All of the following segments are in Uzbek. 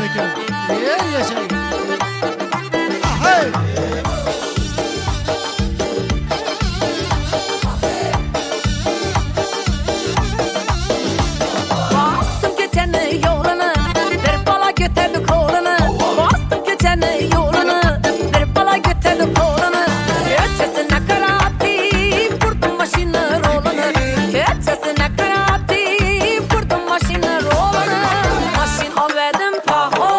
bekliyorum. Yaşayın. Hey! Bastım geçeni yolunu, bir bala götürdü kolunu. Bastım geçeni yolunu, bir bala götürdü kolunu. Köçesine karatayım, kurdum maşını rolunu. Köçesine karatayım, kurdum maşını rolunu. Maşin alverdim taho,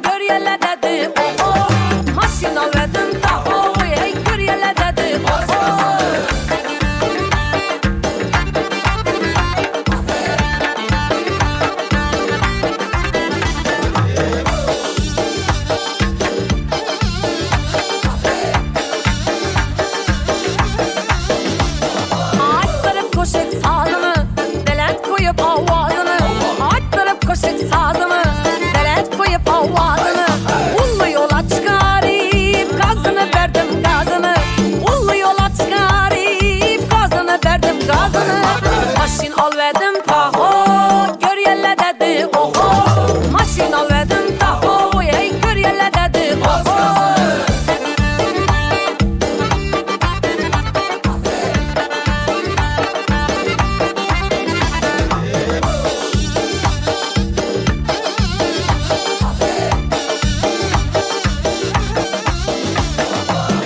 gör yele dedi oho. Maşin alverdim taho, hey gör yele dedi oho. Açtırıp koşuk sazımı, delet koyup avazını. Açtırıp koşuk sazımı, delet koyup avazını. Ullu yola çıkarıp gazını verdim gazını. Ullu yola çıkarıp gazını verdim gazını. Maşin alverdim taho, gör yelle dedi oho. Maşin alverdim taho, hey gör yelle dedi oho.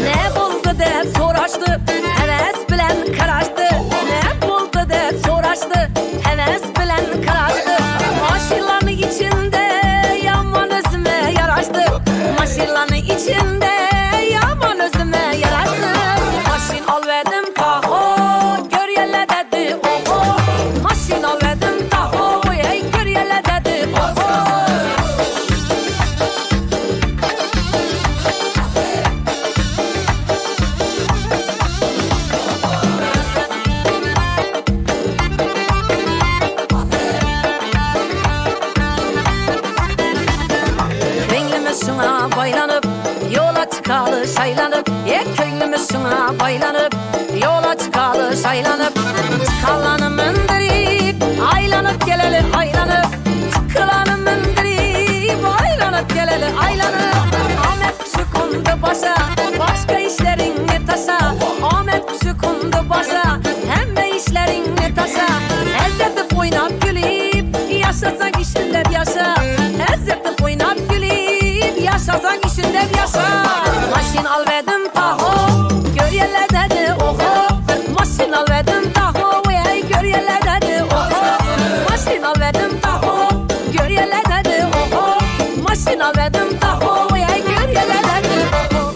Ne buldu de soraştı, heves bilen karaştı. Ne buldu de soraştı, heves bilen karaştı. Maşinların içinde yaman özüme yaraştı. Maşinların içinde yaman özüme yaraştı. Maşin alverdim taho, gör yelle dedi oho. Maşin alverdim taho, hey gör yelle dedi oho. Köynümüz şuna baylanıp yola çıkalı şaylanıp. Köynümüz şuna baylanıp yola çıkalı şaylanıp. Çıkalanı mındırıp aylanıp geleli aylanıp. Çıkılanı mındırıp aylanıp geleli aylanıp. Ahmet kuşu kondu başa, başka işlerin ne taşa. Ahmet kuşu kondu başa, hem işlerin ne taşa. Ezzetip oynap gülüp yaşasan işinde yaşa. Ezzetip oynap gülüp yaşasan işinde yaşa. Maşin alverdim taho, gör yelle dedi oho. Maşin alverdim taho, hey gör yelle dedi oho. Maşin alverdim taho, gör yelle dedi oho. Maşin alverdim taho, hey gör yelle dedi oho.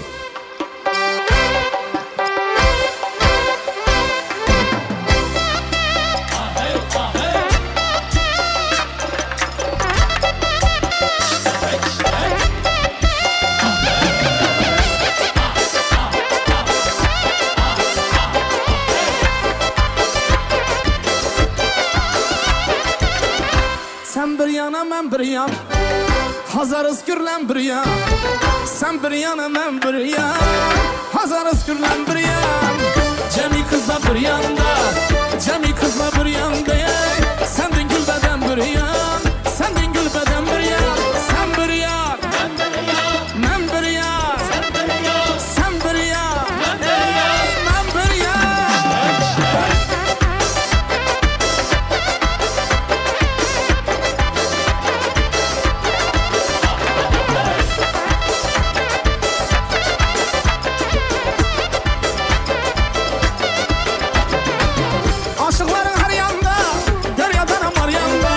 Sen bir yana ben bir yan, Hazarız gürlen bir yan. Sen bir yana ben bir yan, Hazarız gürlen bir yan. Cemi kızla bir yanda, Cemi kızla bir yanda. Sen din gül beden bir yan, sen din gül beden bir yan. Sen bir yan, ben bir yan, sen bir yan, ben bir yan. Aşıkların her yanda, deryadan amar yanda.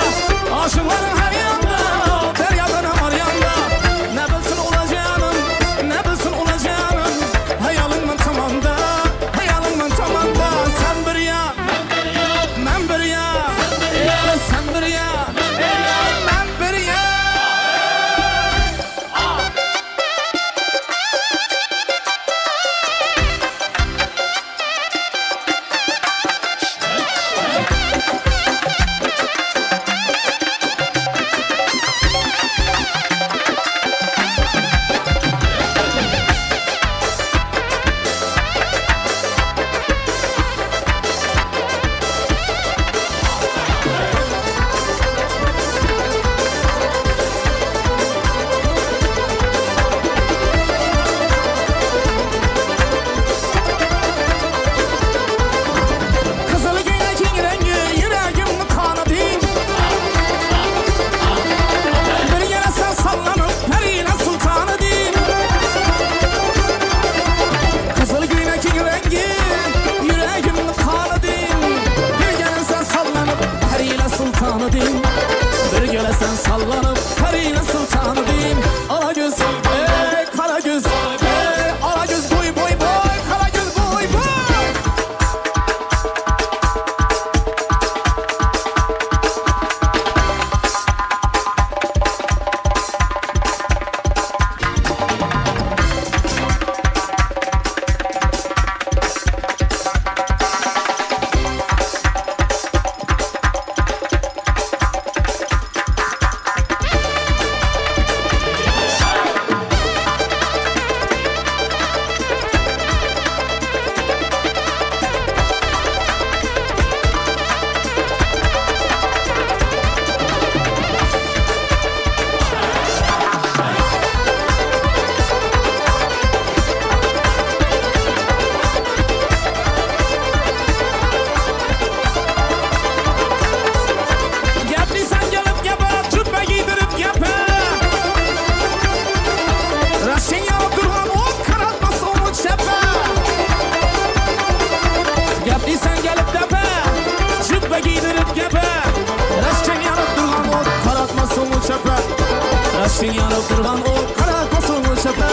Yaşın yanıp durgan o kara kosulmuş şata.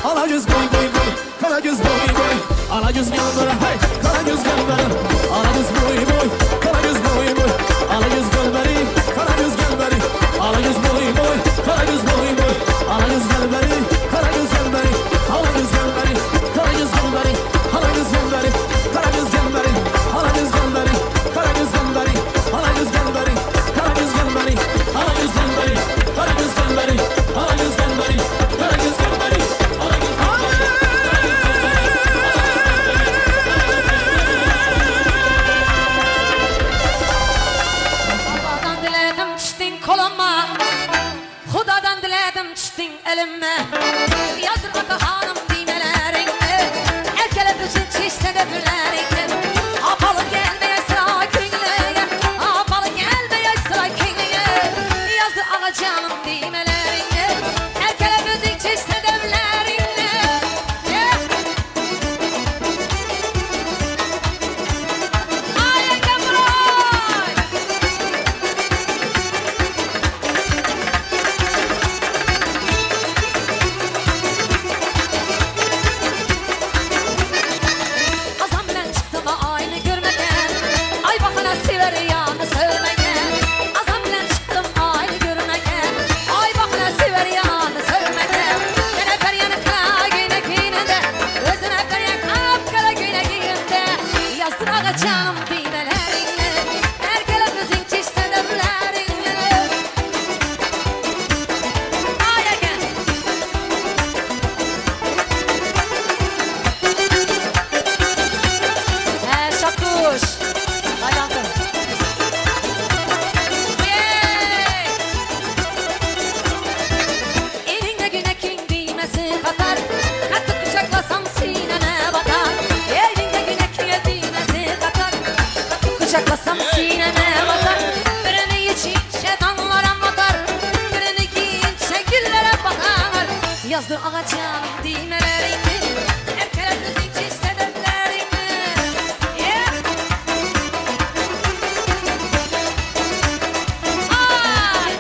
Ala göz boy boy boy, kara göz boy boy. Ala göz gel bana hey, kara göz gel bana. Ala göz boy boy, kara göz boy boy. Ala göz gel beri, kara göz gel beri. Ala göz boy boy, kara göz boy boy. Ala göz gel beri, kara göz gel beri. Ala göz gel beri, kara göz gel beri. Ala göz gel beri, kara göz gel beri. Ala göz gel beri, kara göz gel beri. Ala göz gel beri, kara göz gel beri. Ala göz gel beri, kara göz gel beri. Ala göz gel beri, kara göz gel beri. Ala göz Allah'tan diledim düştün koluma, Hudadan diledim düştün elime. Yazır ata hanım düğmelerini, erkele bütün çişse de bülerini. Apalı gelmeye sıra köylüye, apalı gelmeye sıra köylüye. Yazdı ağacanım düğmelerini, erkele bütün çişse de bülerini. Ay Kemal! Azam bilen çıktım aynı görmeden, ay bakana sever yanı sevmegen. Azam bilen çıktım aynı görmegen, ay bakana sever yanı sevmegen. Yine per yanıka güne gününde, özüne per yanıka kara güne gününde. Yazdır ağacanım düğmelerini, erkele müzik çişse demlerini. Ay again. Şakuş. Dayandım. Elinde günekin düğmesi katar, katıp kucaklasam sineme batar. Elinde günekin düğmesi katar, katıp kucaklasam sineme batar. Birini içince damlara batar, birini giyince güllere bakar. Yazdı ağacanım düğmelerini, erkele müzik istediklerini. Yeah. Ay!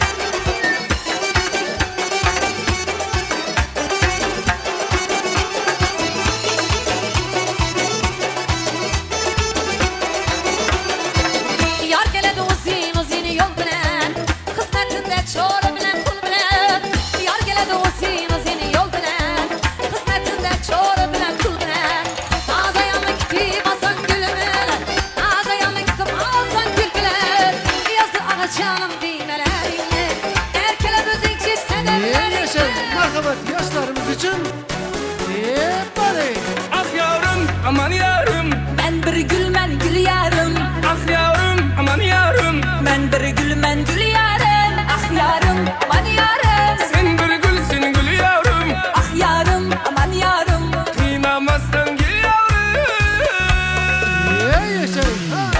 Yar geledi uzun uzun yol bilen, kısmetinde çoğru bilen kul bilen. Yar geledi uzun uzun yol bilen, kısmetinde çoğru bilen kul bilen. Ağza yanlık tip alsan gülümü, ağza yanlık tip alsan gül bilen. Yazdı ağacanım düğmelerini, erkele müzik çizse İyi yaşayın. demlerini. Merhamet yaşlarımız için. Hep bari. Ah yavrum, aman yavrum. Ben bir gül men gül yarım, Ah yavrum, aman yavrum. ben bir gül men gül yarım. Ah yarım aman yarım, Sen bir gülsün gül yavrum. ah yarım aman yarım. Kıymamazsan gül yavrum. İyi yaşayın. Ha.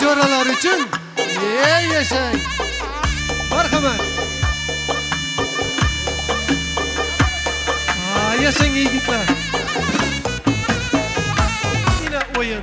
Bechoralar uchun yashang. Marhamat. Yashang yigitlar. Yine o'yin.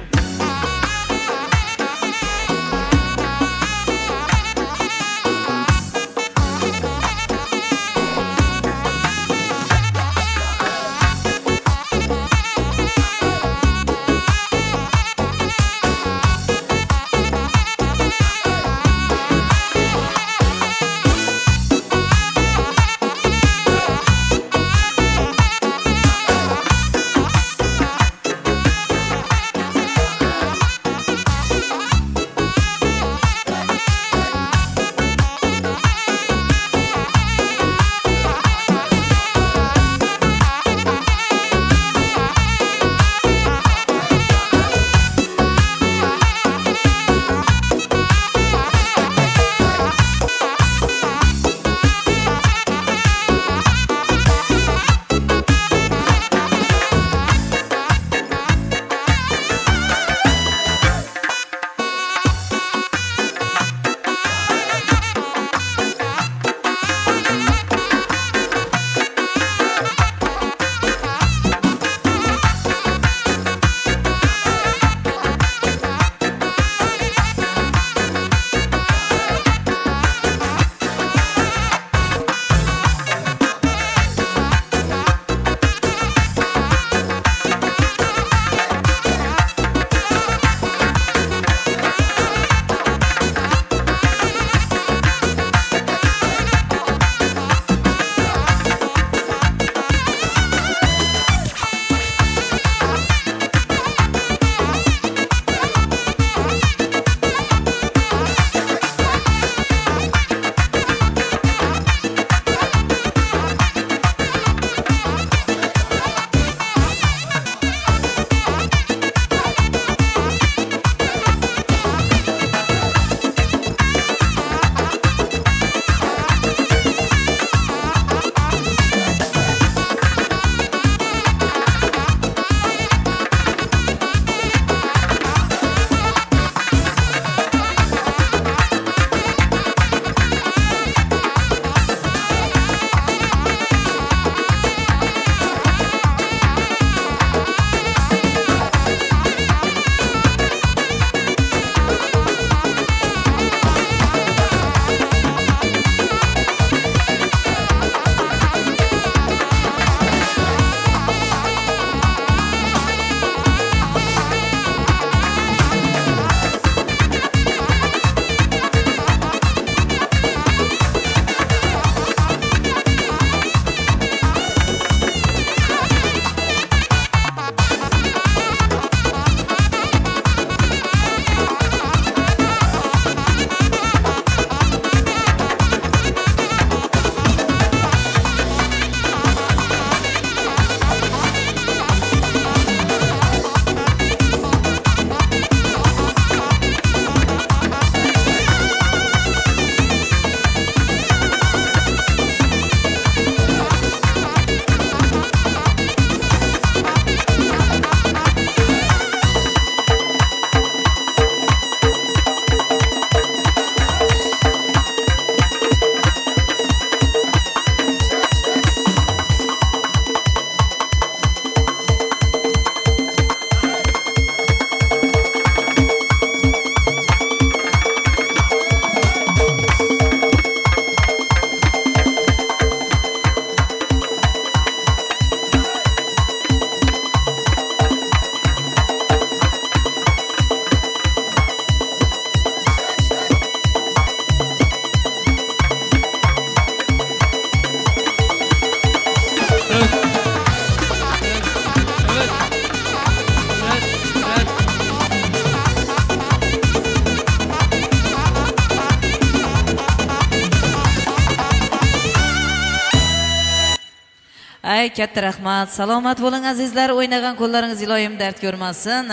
Ay katta rahmat. Salomat bo'ling azizlar. O'ynagan qo'llaringiz iloyim dard ko'rmasin.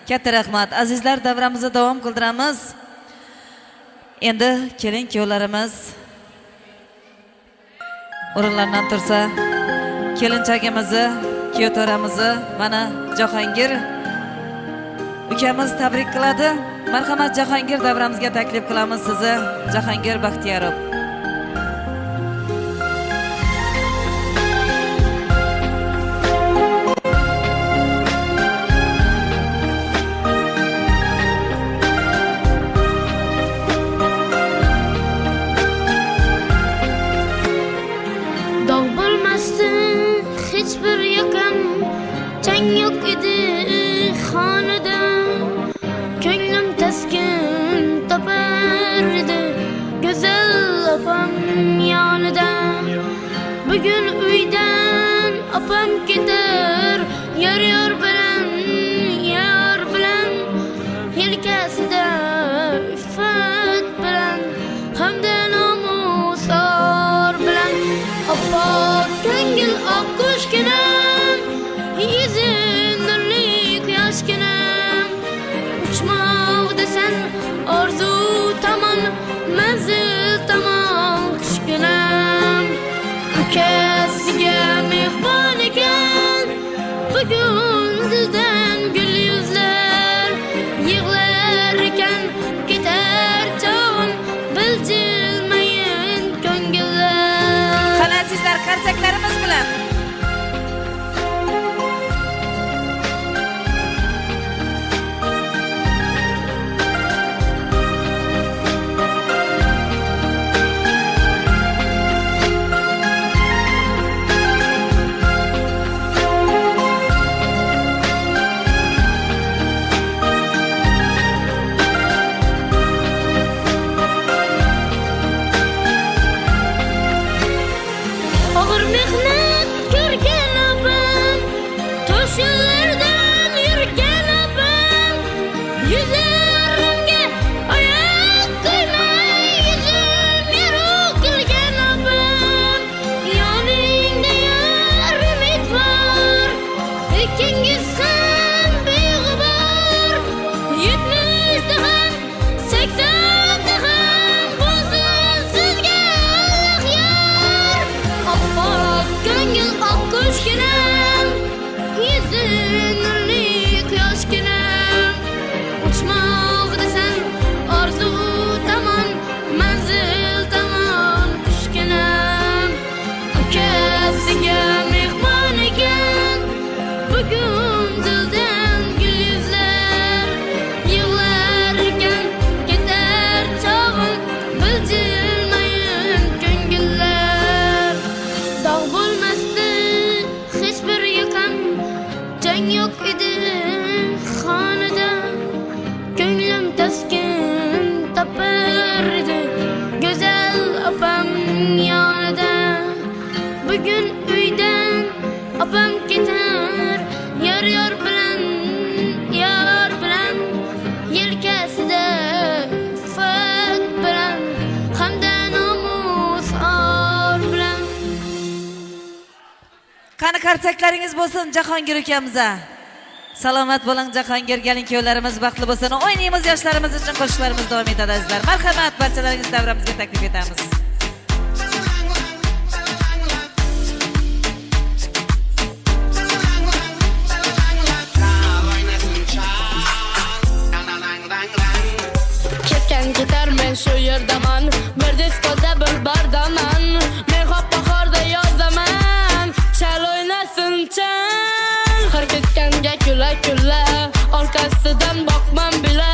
Katta rahmat. Azizlar, davramizni davom qildiramiz. Endi kelin kuyovlarimiz o'rinlardan tursa, kelinchagimizni, kuyovtoramizni mana Jahongir ukamiz tabrik qiladi. Marhamat, Jahongir davramizga taklif qilamiz sizni. Jahongir Baxtiyorov. Dog' bo'lmasdi hech bir yoqam, chang yo'q edi xonada. Ko'nglim taskin topar edi go'zal opam yonida. Bugun uydan opam ketar, yor bilan, yor bilan, yelkasida iffat bilan, hamda nomusor bilan. Oppoq ko'ngil oq qushginam, yuzi nurli quyoshginam. Uchmoq desan orzu tomon, manzil tomon qushginam. Ukasiga mehmon ekan, bugun dildan gul yuzlar. Yig'lar ekan ketar chog'im, biljilmayin ko'ngillar. Qani azizlar, qarsaklarimiz bilan Og'ir mehnat ko'rgan opam, tosh yo'llardan yurgan opam. Yuzlarimga oyoq qo'ymay, yuzim yorug' qilgan opam. Yoningda yor umid bor, ikkingiz ham beg'ubor. 70da ham 80da ham bo'lsin sizga Alloh yor. Oppoq ko'ngil oq qushginam, yuzi nurli quyoshginam. Uchmoq desan orzu tomon, manzil tomon qushginam. Ukasiga mehmon ekan, bugun dildan gul yuzlar. Yig'lar ekan ketar chog'im, biljilmayin ko'ngillar. Dog' bo'lmasdi hech bir yoqam, chang yo'q edi xonada. Ko'nglim taskin topar edi go'zal opam yonida. Bugun uydan opam ketar, yor bilan, yor bilan, yelkasida iffat bilan, hamda nomusor bilan. qani qarsaklaringiz bo'lsin Jahongir ukamiza. Salomat bo'ling Jahongir, galin kuyovlarimiz baxtli bo'lsin. O'ynaymiz yoshlarimiz uchun, qo'shiqlarimiz davom etadi azizlar. Marhamat, barchalaringizni davramizga taklif etamiz. Ketgan ketar men shu yerdaman, bir diskoda bir bardaman. Men hop bahorda yozaman, chal o'ynasin chan. Har ketganga kula, orqasidan boqmam bila.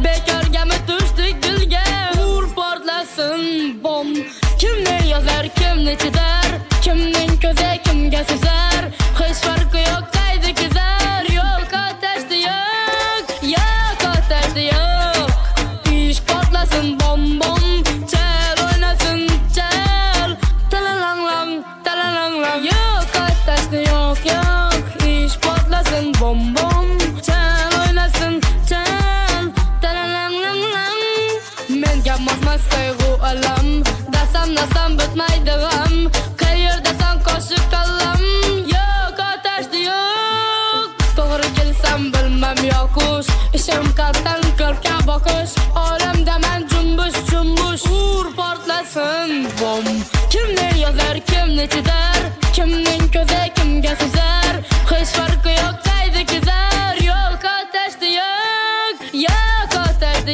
Bekorgami tushdik dilga, ur portlasin bom. Kimni yozar, kimni chidar, kimning ko'zi kimga sezar. Hech farqi yo'q, qayda kezar. Yo'q otashda yo'q, yo'q otashda yo'q. Ish portlasin bom bom, chal o'ynasin chal. Talalang, talalang, yo'q otashda yo'q, yo'q. Ish portlasin bom bom, chal o'ynasin chal. Talalang, menga mosmas qayg'u alam, dasam bitmaydi g'am. Qayerdasan qo'shiq qalam, yo'q otashda yo'q. To'g'ri kelsam bilmam yo'qush, ishim qalbdan qalbga boqish. Olamda men jumbush jumbush, ur portlasin bom. Kimni yozar, kimni chidar, kimning ko'zi kimga sezar. Hech farqi yo'q, qayda kezar. Yo'q otashda yo'q, yo'q otashda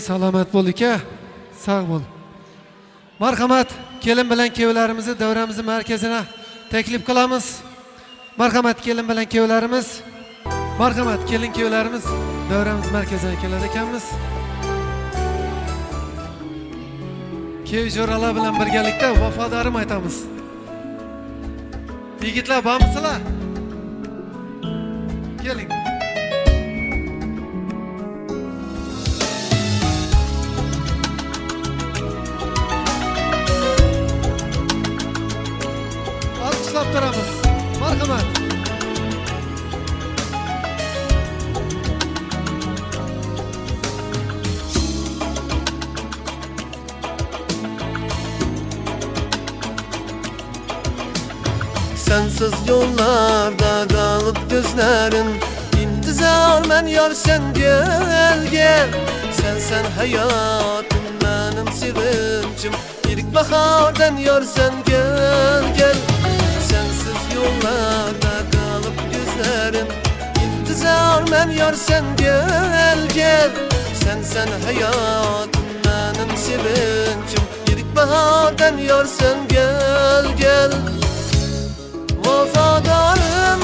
salomat bo'l aka. Sağ bo'l. Marhamat, kelin bilan kuyovlarimizni davramiz markazina taklif qilamiz. Marhamat, kelin bilan kuyovlarimiz. Marhamat, kelin kuyovlarimiz davramiz markazina kelar ekanmiz. Kuy jo'ralar bilan birgalikda vafodorim aytamiz. Yigitlar bormisizlar? Keling. Alkışlab turamiz. Marhamat. Sensiz yollarda kalıp gözlerin İntizar men yar sen gel gel Sen hayatım benim sevincim İlk bahardan yar sen gel gel Sensiz yollarda kalıp gözlerin İntizar men yar sen gel gel Sen hayatım benim sevincim İlk bahardan yar sen gel gel Vafadarım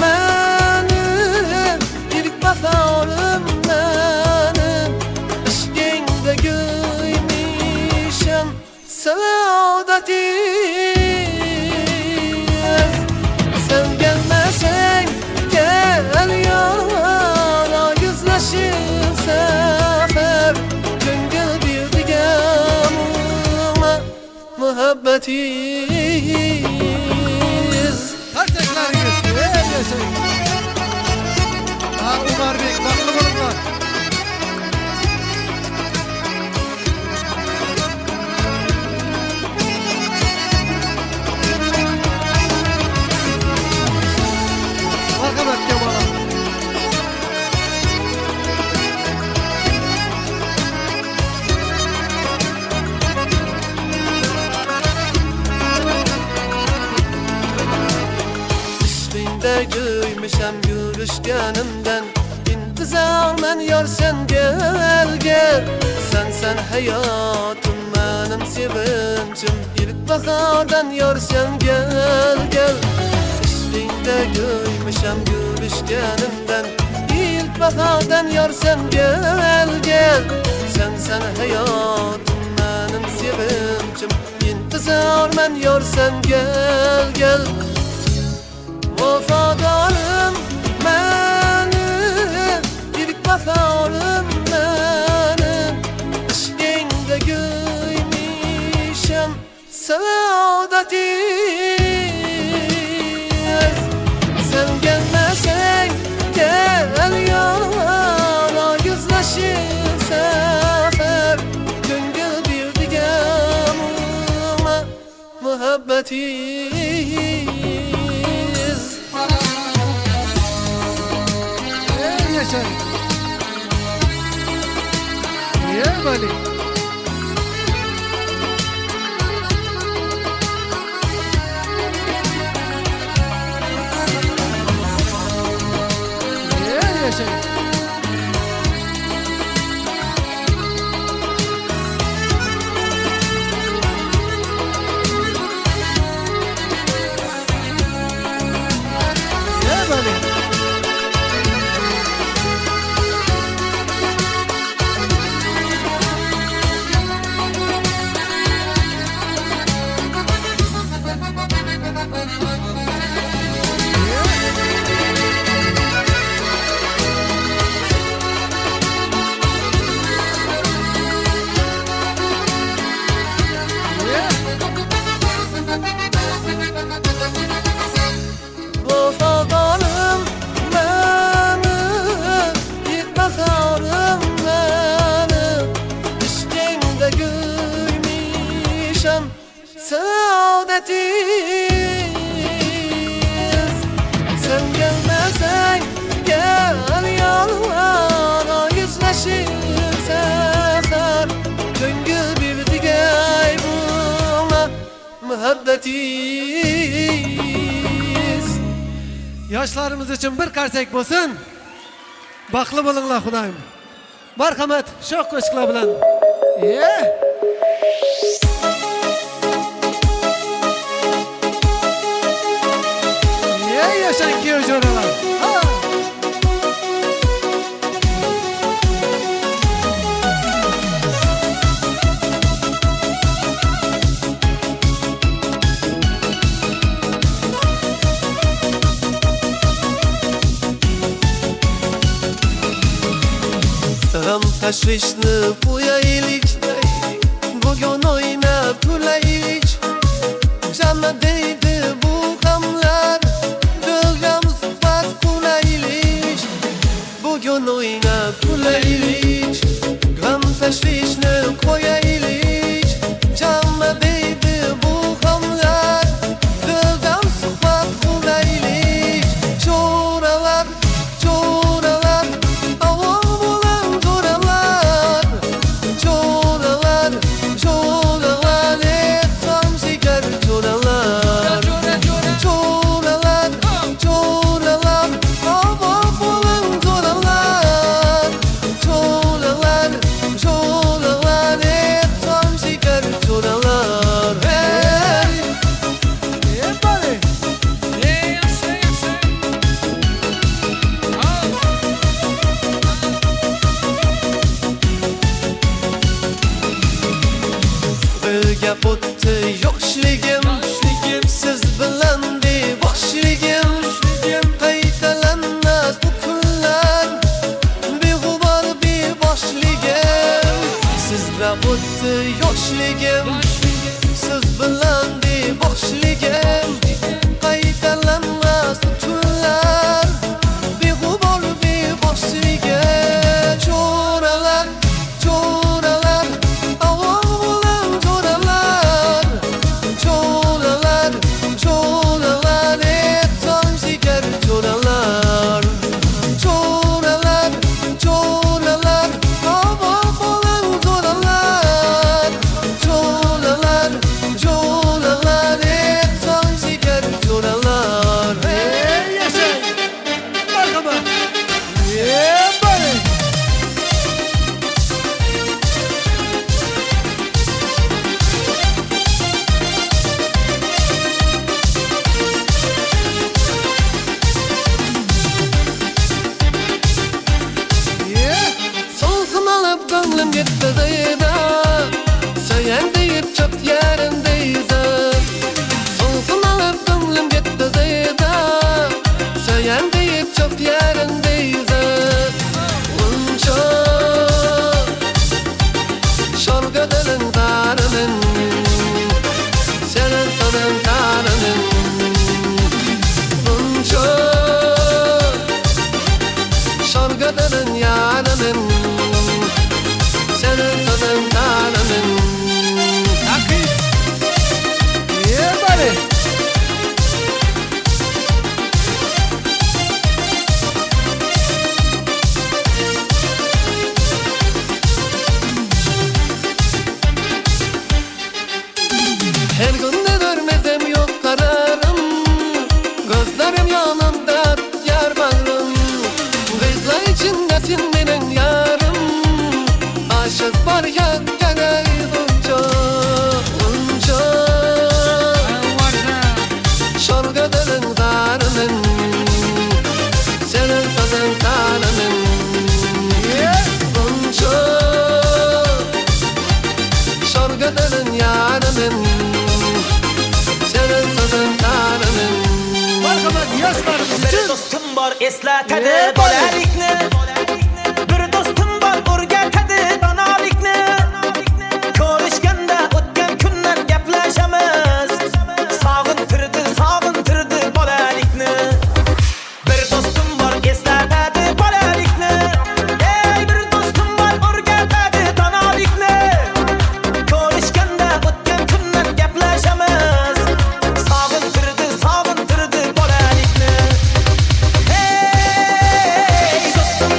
benim, ilk baharım benim İşkinde giymişim saadeti Sen gelmesen gel yana yüzleşir sefer Gönül bir digamına muhabbeti Umar Bey, baklı bulunlar. Marhamat Kemal'a. Giymişem görüşkenimden İntizar men yar sen gel gel Sen hayatım benim sevincim İlk bahardan yar sen gel gel İşte giymişem görüşkenimden İlk bahardan yar sen gel gel Sen hayatım benim sevincim İntizar men yar sen gel gel Vafadarım benim, ilk baharım benim İşkinde giymişim saadeti Sen gelmesen gel yana yüzleşir sefer Gönül bir digamına muhabbeti Yaşar. Ya Bali. Ya yaşar. Ya Bali. Vafadarım benim, ilk baharım benim İşkinde giymişim saadeti Sen gelmesen gel yana yüzleşir sefer Gönül bir digay buna muhabbetiz Yoshlarimiz uchun bir qarsak bo'lsin. Baxtli bo'linglar, Xudoyim. Marhamat, shoh qo'shiqlar bilan. Yaşang kuyov jo'ralar. Gam tashvishni qo'yaylik, bugun o'ynab kulaylik. Jama deydi bu g'amlar, birgam suhbat qulaylik. Bugun o'ynab kulaylik, gam tashvishni qo'yaylik. Jama deydi bu g'amlar, birgam suhbat qulaylik. Jo'ralar, jo'ralar, avval bo'lan jo'ralar. Jo'ralar, jo'ralar, ehtrom jigar jo'ralar. Jo'ralar, jo'ralar, avval bo'lan jo'ralar. Jo'ralar, jo'ralar, ehtrom jigar jo'ralar. Birga o'tdi yoshligim, siz bilan beboshligim. Qaytalanmas bu kunlar, beg'ubor beboshligim. Siz bilan o'tdi yoshligim, siz bilan beboshligim. Qaytalanmas bu kunlar, beg'ubor beboshligim. Jo'ralar, jo'ralar, avval bo'lan jo'ralar. Jo'ralar, jo'ralar, ehtrom jigar jo'ralar. Jo'ralar, jo'ralar, avval bo'lan jo'ralar. Jo'ralar, jo'ralar, ehtrom jigar jo'ralar. Yaşang. Marhamat. Bale. Soğukun alıp gönlüm gitti dayıda, Söylen deyip çok yerindeydi. Soğukun alıp gönlüm gitti dayıda, Söylen deyip çok yerindeydi. Unca şol gödülün darının, Senin sanın darının. Unca şol gödülün yarının, Senin sanın darının. Bale. Her gün de görmezem yok kararım, gözlerim yanımda yar bağrım. Kızlar içindesin benim yarım, aşık var ya gene bunca, bunca. Şol gödülün darının, Senin sazın tarının. Bunca şol gödülün yarının, Senin sazın tarının. Marhamat yoshlarimiz Bir uchun. dostum var eslatadi Bale. bolalikni. Bir dostum var o'rgatadi donolikni. Ko'rishganda o'tgan kunlar gaplashamiz. Sog'intirdi bolalikni. Bir dostum var eslatadi bolalikni. Ey bir dostum var o'rgatadi donolikni. Ko'rishganda o'tgan kunlar gaplashamiz. Sog'intirdi bolalikni. Hey dostum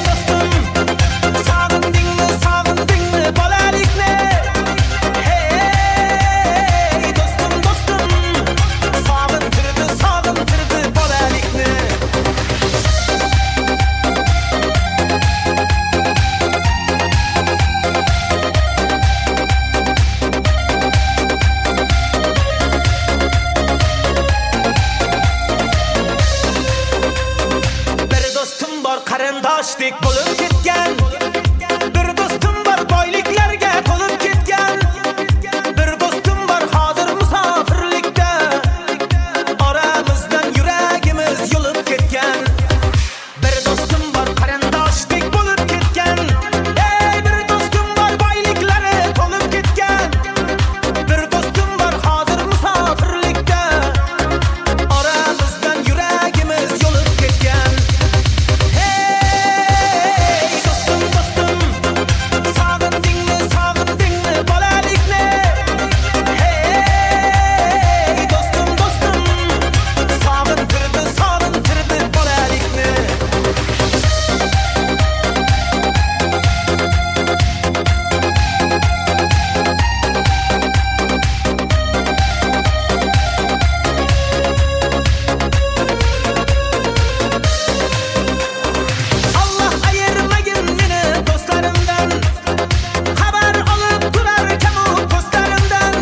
qarindoshdek bo'lib ketgan. Bir do'stim bor boyliklarga to'lib ketgan. Bir do'stim bor hozir musofirlikda. Oramizdan yuragimiz yo'lib ketgan. Bir do'stim bor qarindoshdek bo'lib ketgan. Ey bir do'stim bor boyliklari to'lib ketgan. Bir do'stim bor hozir musofirlikda. Oramizdan yuragimiz yo'lib ketgan. Hey do'stim do'stim, sog'indingmi sog'indingmi bolalikni? Hey do'stim do'stim, sog'intirdi bolalikni. Allah ayırmagin meni do'stlarimdan. Xabar olib turarkan u postlarimdan.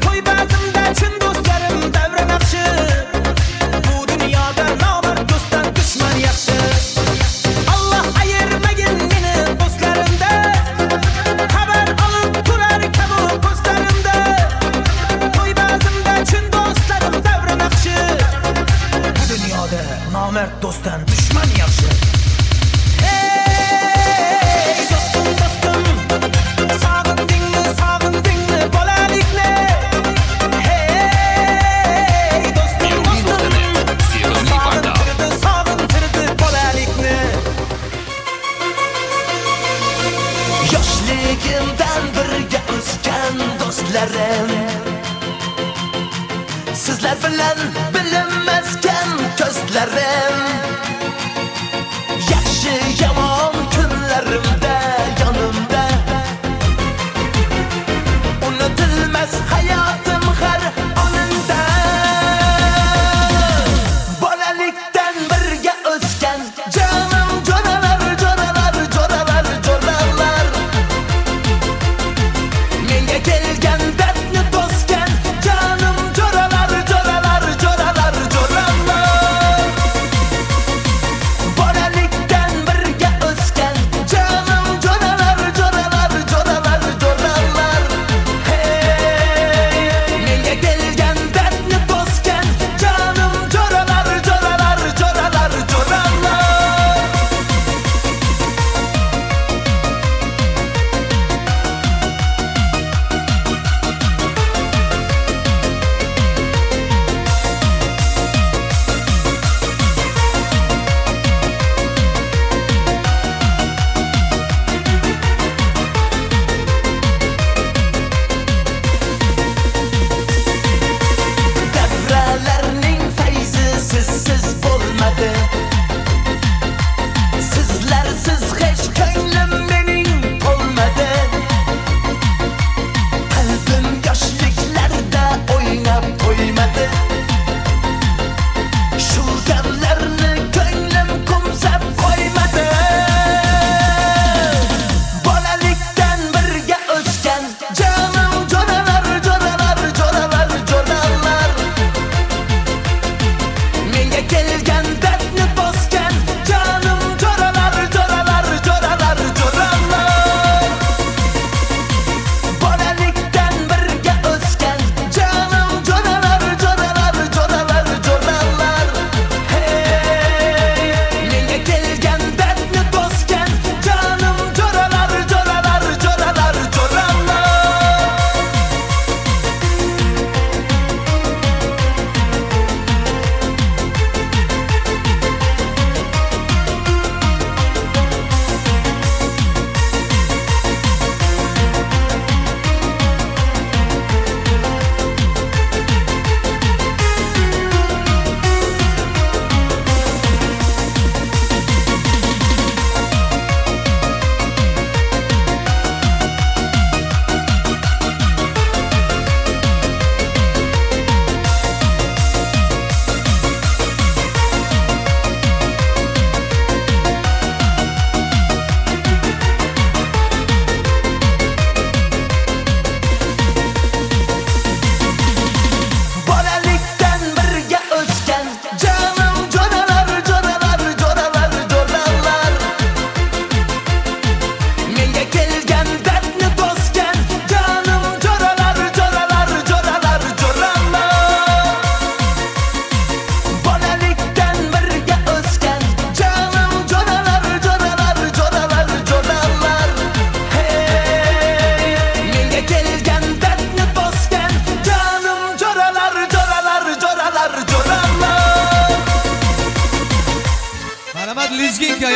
To'y bazmda chin do'stlarim davra naqshi. Bu dunyoda nomard do'stdan dushman yaxshi. Allah ayirmagin meni do'stlarimdan. Xabar olib turarkan u postlarimda. To'y bazmda chin do'stlarim davra naqshi. Bu dunyoda nomard do'stdan dushman yaxshi. Hey do'stim do'stim, sog'indingmi sog'indingmi bolalikni? Hey do'stim do'stim, sog'intirdi bolalikni. Yoshligimdan birga o'sgan do'stlarim, sizlar bilan bilinmaskan ko'zlarim. Yaxshi yomon kunlarimda yonimda, unutilmas hayotim har onimda. Bolalikdan birga o'sgan jonim jo'ralar jo'ralar jo'ralar jo'ralar. Menga kelgan dardni to'sgan jonim jo'ralar jo'ralar jo'ralar jo'ralar. Bolalikdan birga Lizginka.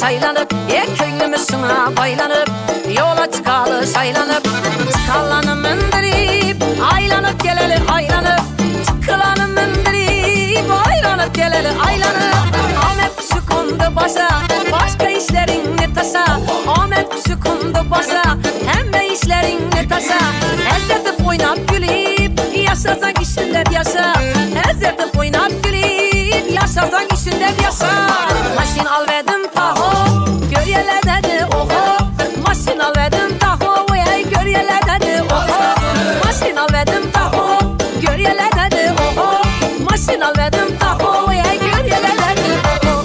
saylanıp köyümüz şuna baylanıp yola çıkalı saylanıp çıkalanı mındırıp aylanıp geleli aylanıp çıkılanı mındırıp aylanıp geleli aylanıp Ahmet kuşu kondu başa başka işlerin ne taşa Ahmet kuşu kondu işinde yaşa. Ezzetip oynat gülüp yaşasan işinde yaşa. Maşin al verdim taho, gör yerlerde oho. Maşin al verdim taho, oy gör yerlerde oho. Maşin al verdim taho, gör yerlerde oho. Maşin al verdim taho, oy gör yerlerde oho.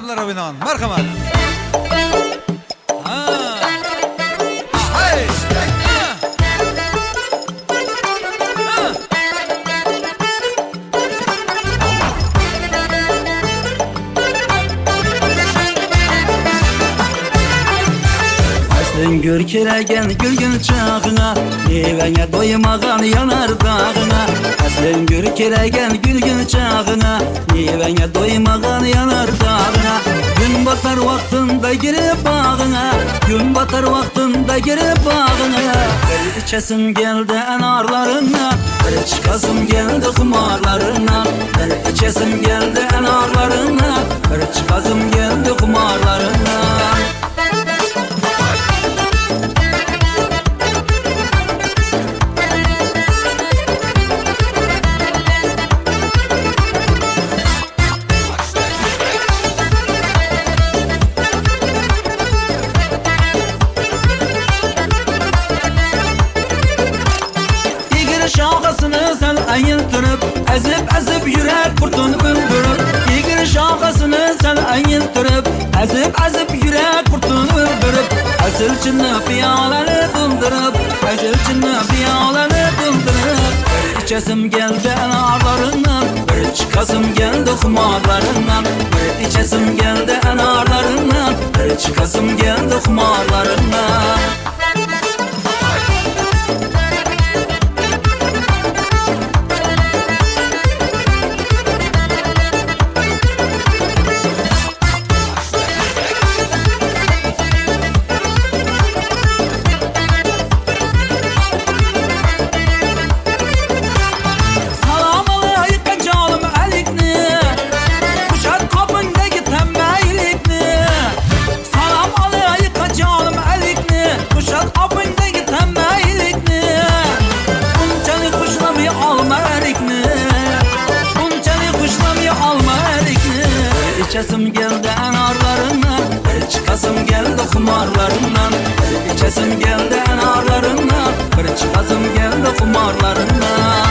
taraflara oynanan. Marhamat. Ha. Hey. Aslın gör kiregen gülgün çağına, evene doymağan yanar dağına. Aslın gör kiregen gülgün çağına, evene doymağan yanar dağına. Gün batar vaktinde girip bağına, gün batar vaktinde girip bağına. Bir içesim geldi enarlarına, bir çıkasım geldi kumarlarına. Bir içesim geldi enarlarına, bir çıkasım geldi kumarlarına. Şakasını sen ayıltırıp, ezip yürek kurtun öldürüp. Yigir şakasını sen ayıltırıp, ezip yürek kurtun öldürüp. Asıl çınlı piyalanı dındırıp, asıl çınlı piyalanı dındırıp. Bir içesim geldi enarlarından, bir çıkasım geldi kumarlarından. Bir içesim geldi enarlarından, bir çıkasım geldi kumarlarından. Salam alayka canım içesim geldi enarlarından, bir çıkasım geldi kumarlarından, bir içesim geldi enarlarından, bir çıkasım geldi kumarlarından.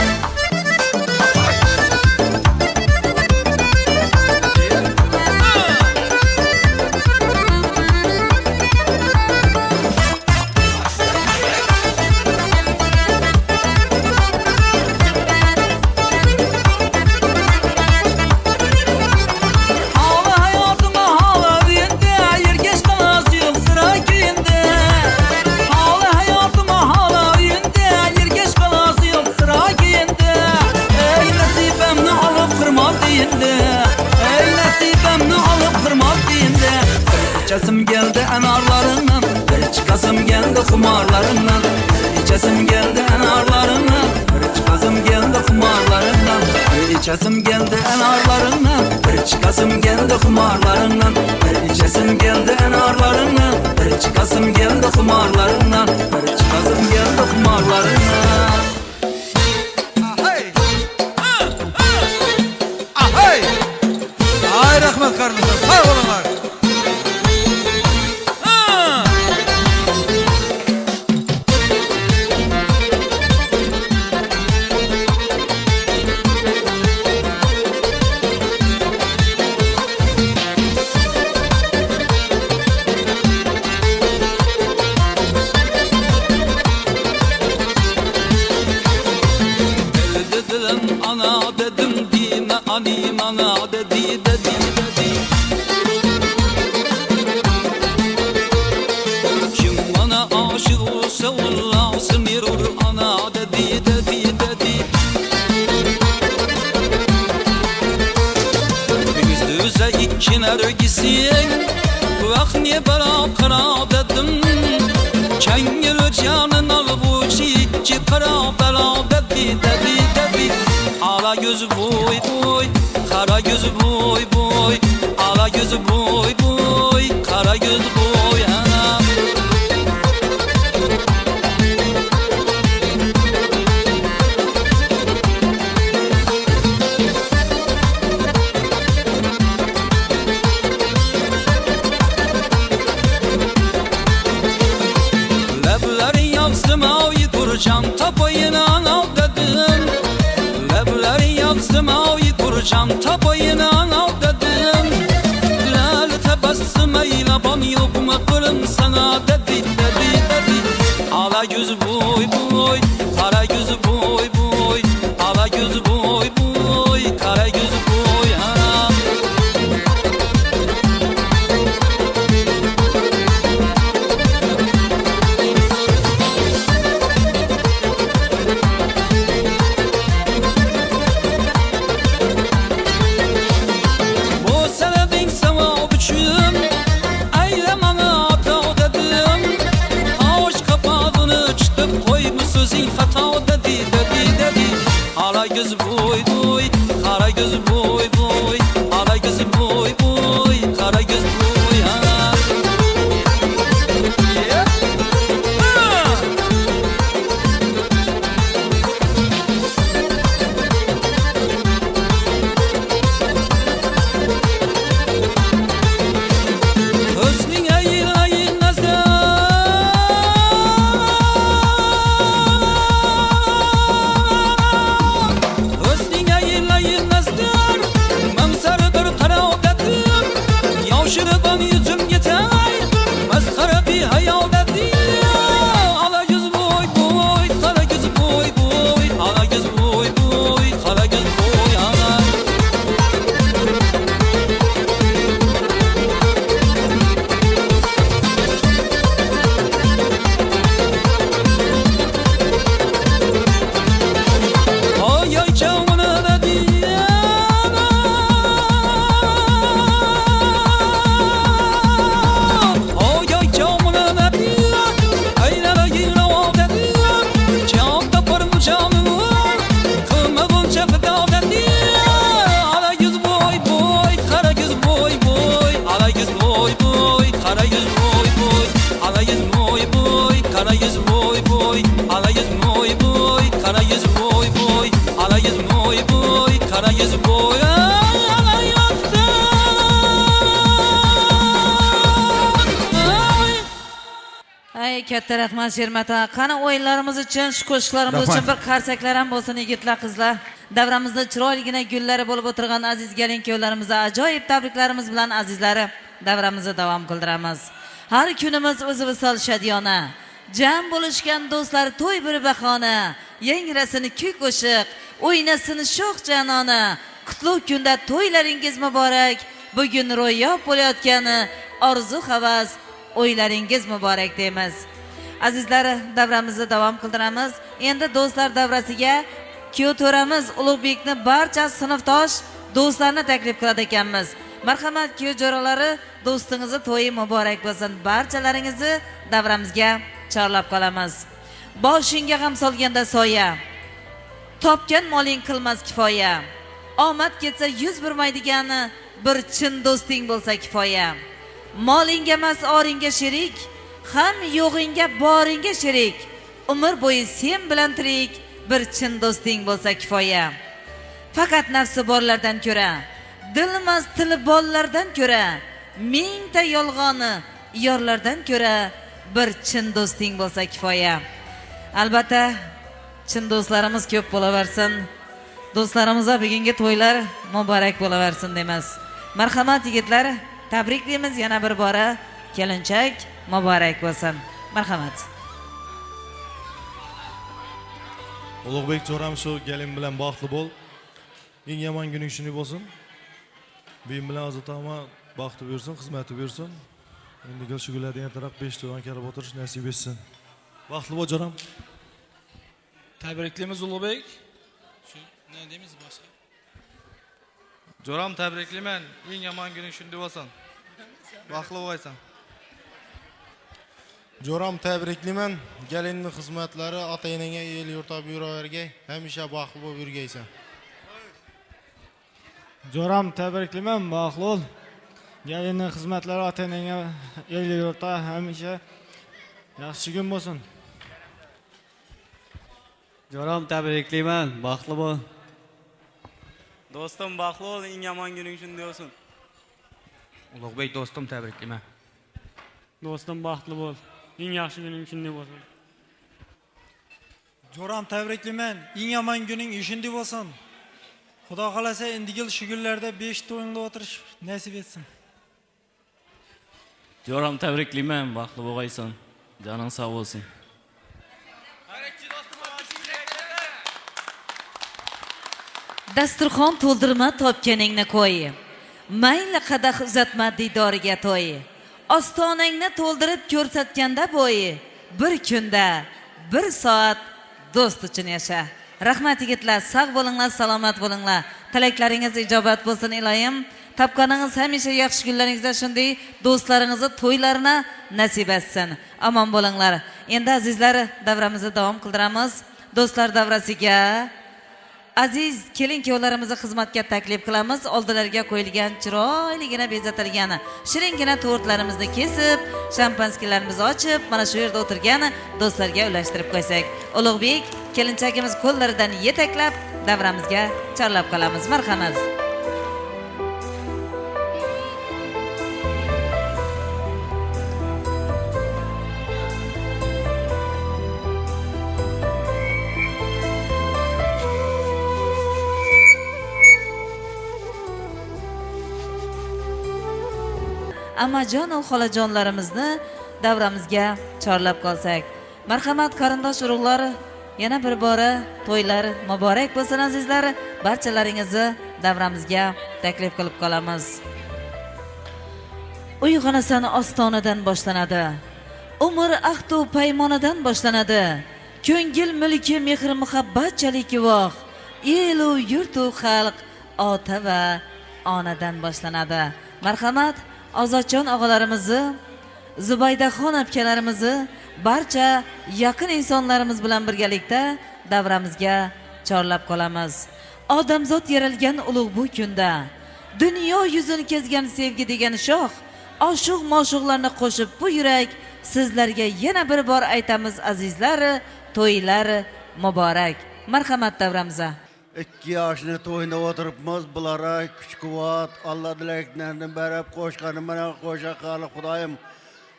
İçesim geldi enarlarından, bir çıkasım geldi kumarlarından, İçesim geldi enarlarından, bir çıkasım geldi kumarlarından, İçesim geldi enarlarından, bir çıkasım geldi kumarlarından, İçesim geldi enarlarından, bir çıkasım geldi kumarlarından, bir çıkasım geldi kumarlarından. Ahey! Ahey! Ay rahmet kardeşim, sağ olunlar. Dedim ana dedim dime anim ana dedi dedi dedi. Kim bana aşık olsa Allah'sın mirur ana dedi dedi dedi. Biz düze iki nergisin vak niye bana kara dedim. Çengel canın al bu çiçi kara bela dedi dedi dedi. Ala gözü boy boy, kara gözü boy boy, ala gözü boy boy, kara gözü boy ana. Leblerin yapsın avi duracağım tapayına al dedim. Leblerin yapsın avi duracağım tapayına al dedim. Lale tebessüm eyle ban yok mu kırım sana dedi dedi dedi. Ala gözü boy boy, kara gözü boy boy, ala gözü boy boy, kara gözü boy ha. Bu senedin sevap için eyle bana hata dedim. Avuç kapağını çıtıp koy bu sözün hata dedi dedi dedi. Ala göz boy boy, kara göz boy boy, ala göz boy boy, kara göz boy ha. Hüsnün eğleyin nazar, hüsnün eğleyin nazar. Memsarıdır kara dedim, yavşırıdan yüzüm yeter, meskhara bir hayal dedim. Ala göz boy boy, kara göz boy boy, ala göz boy boy, kara göz boy ana. Oy oy çamını da diyana. Oy oy çamını da diyana. Eylere yine o dedi. Çam da parım çamını. Kılmadın çefeda dedi. Ala yüz boy boy, kara yüz boy boy. Ala yüz boy boy, kara yüz boy boy. Ala yüz boy boy, kara yüz boy boy. Ala yüz boy boy, kara yüz boy boy. Ala yüz boy boy, kara yüz boy. Ala yüz katta rahmat Shermata. Qani o'yinlarimiz uchun, shu qo'shiqlarimiz uchun bir qarsaklar ham bo'lsin yigitlar, qizlar. Davramizda chiroyligina gullari bo'lib o'tirgan aziz kelin-kuyovlarimizga ajoyib tabriklarimiz bilan azizlari davramizni davom qildiramiz. Har kunimiz o'zi visol shadiyona. Jam bo'lishgan do'stlar to'y bir bahona. Yangrasini kuy qo'shiq, o'ynasini sho'x janona. Qutlug' kunda to'ylaringiz muborak. Bugun ro'yob bo'layotgani orzu havas o'ylaringiz muborak deymiz. Azizlar, davramizni davom qildiramiz. Endi do'stlar davrasiga kuyov to'ramiz Ulug'bekni barcha sinfdosh do'stlarni taklif qiladi ekanmiz. Marhamat kuyov jo'ralari, do'stingizni to'yi muborak bo'lsin. Barchalaringizni davramizga chorlab qolamiz. Boshingga g'am solganda soya, topgan moling qilmas kifoya. Omad ketsa yuz bermaydigani bir chin do'sting bo'lsa kifoya. Molingga emas oringga sherik, ham yo'g'ingga boringga sherik. Umr bo'yi sen bilan tirik, bir chin do'sting bo'lsa kifoya. Faqat nafsi borlardan ko'ra, dilmas tili bollardan ko'ra, mingta yolg'oni yorlardan ko'ra, bir chin do'sting bo'lsa kifoya. Albatta, chin do'stlarimiz ko'p bo'laversin. Do'stlarimizga bugungi to'ylar muborak bo'laversin deymiz. Marhamat yigitlar, tabriklaymiz yana bir bora. Kelinchak muborak bo'lsin. Marhamat. Ulug'bek jo'ram, shu gelin bilan baxtli bo'l. Eng yomon kuning shunday bo'lsin. Buyim bilan ozatama baxti bersin, xizmati bersin. Endi gul shu gullardan ertaroq 5 to'ydan kelib o'tirish nasib etsin. Baxtli bo'l jo'ram. Tabriklaymiz Ulug'bek. Shu nima deymiz boshqa? Jo'ram tabriklayman. Eng yomon kuning shunday bo'lsin. Baxtli bo'laysan. Jo'ram tabriklayman. Gelinning xizmatlari ota-onaga el yurtda yuravergay, hamisha baxtli bo'lib yurgaysan. Jo'ram tabriklayman, baxtli bo'l. Gelinning xizmatlari ota-onaga el yurtda hamisha yaxshi kun bo'lsin. Jo'ram tabriklayman. Baxtli bo'l. Do'stim baxtli bo'l, eng yomon kuning shunday bo'lsin. Ulug'bek do'stim tabriklayman. Do'stim baxtli bo'l. Eng yaxshi kuning shunday bo'lsin. Jo'ram tabriklayman. Eng yomon kuning shunday bo'lsin. Xudo xolasa endigil shu kunlarda 5 to'yingda o'tirish nasib etsin. Jo'ram tabriklayman. Baxtli bo'laysan. Joning sog' bo'lsin. Dasturxon to'ldirma topganingni qo'y. Mayli qadah uzatma didoriga to'y. Ostonangni to'ldirib ko'rsatganda bo'y. Bir kunda, bir soat do'st uchun yasha. Rahmat yigitlar, sog' bo'linglar, salomat bo'linglar. Tilaklaringiz ijobat bo'lsin iloyim. Topganingiz hamisha yaxshi kunlaringizda shunday do'stlaringizni to'ylarini nasib etsin. Omon bo'linglar. Endi azizlar, davramizni davom qildiramiz. Do'stlar davrasiga aziz kelin-kuyovlarimizni xizmatga taklif qilamiz. Oldilariga qo'yilgan chiroyligina bezatilgan shiringina tortlarimizni kesib, shampanskilarimizni ochib, mana shu yerda o'tirgan do'stlarga ulashtirib qo'ysak. Ulug'bek kelinchagimiz qo'llaridan yetaklab davramizga chorlab qolamiz. Marhamat. Amajon va xolajonlarimizni davramizga chorlab qolsak. Marhamat qarindosh urug'lar, yana bir bora to'ylar muborak bo'lsin azizlar. Barchalaringizni davramizga taklif qilib qolamiz. Uyg'onasan ostonadan boshlanadi. Umr ahd va paymonadan boshlanadi. Ko'ngil mulki mehr muhabbatchalik guvoh. El u yurt u xalq ota va onadan boshlanadi. Marhamat Ozodjon og'alarimizni, Zubaydaxon akalarimizni, barcha yaqin insonlarimiz bilan birgalikda davramizga chorlab qolamiz. Odamzod yaralgan ulug' bu kunda, dunyo yuzini kezgan sevgi degan shoh, oshiq-moshiqlarni qo'shib bu yurak sizlarga yana bir bor aytamiz azizlar, to'ylar muborak. Marhamat davramizga. 2 yoshni to'yida o'tiribmiz, bulara kuch-quvvat, Alloh tilaklarini berib qo'shqani bilan qo'sha qolib Xudoyim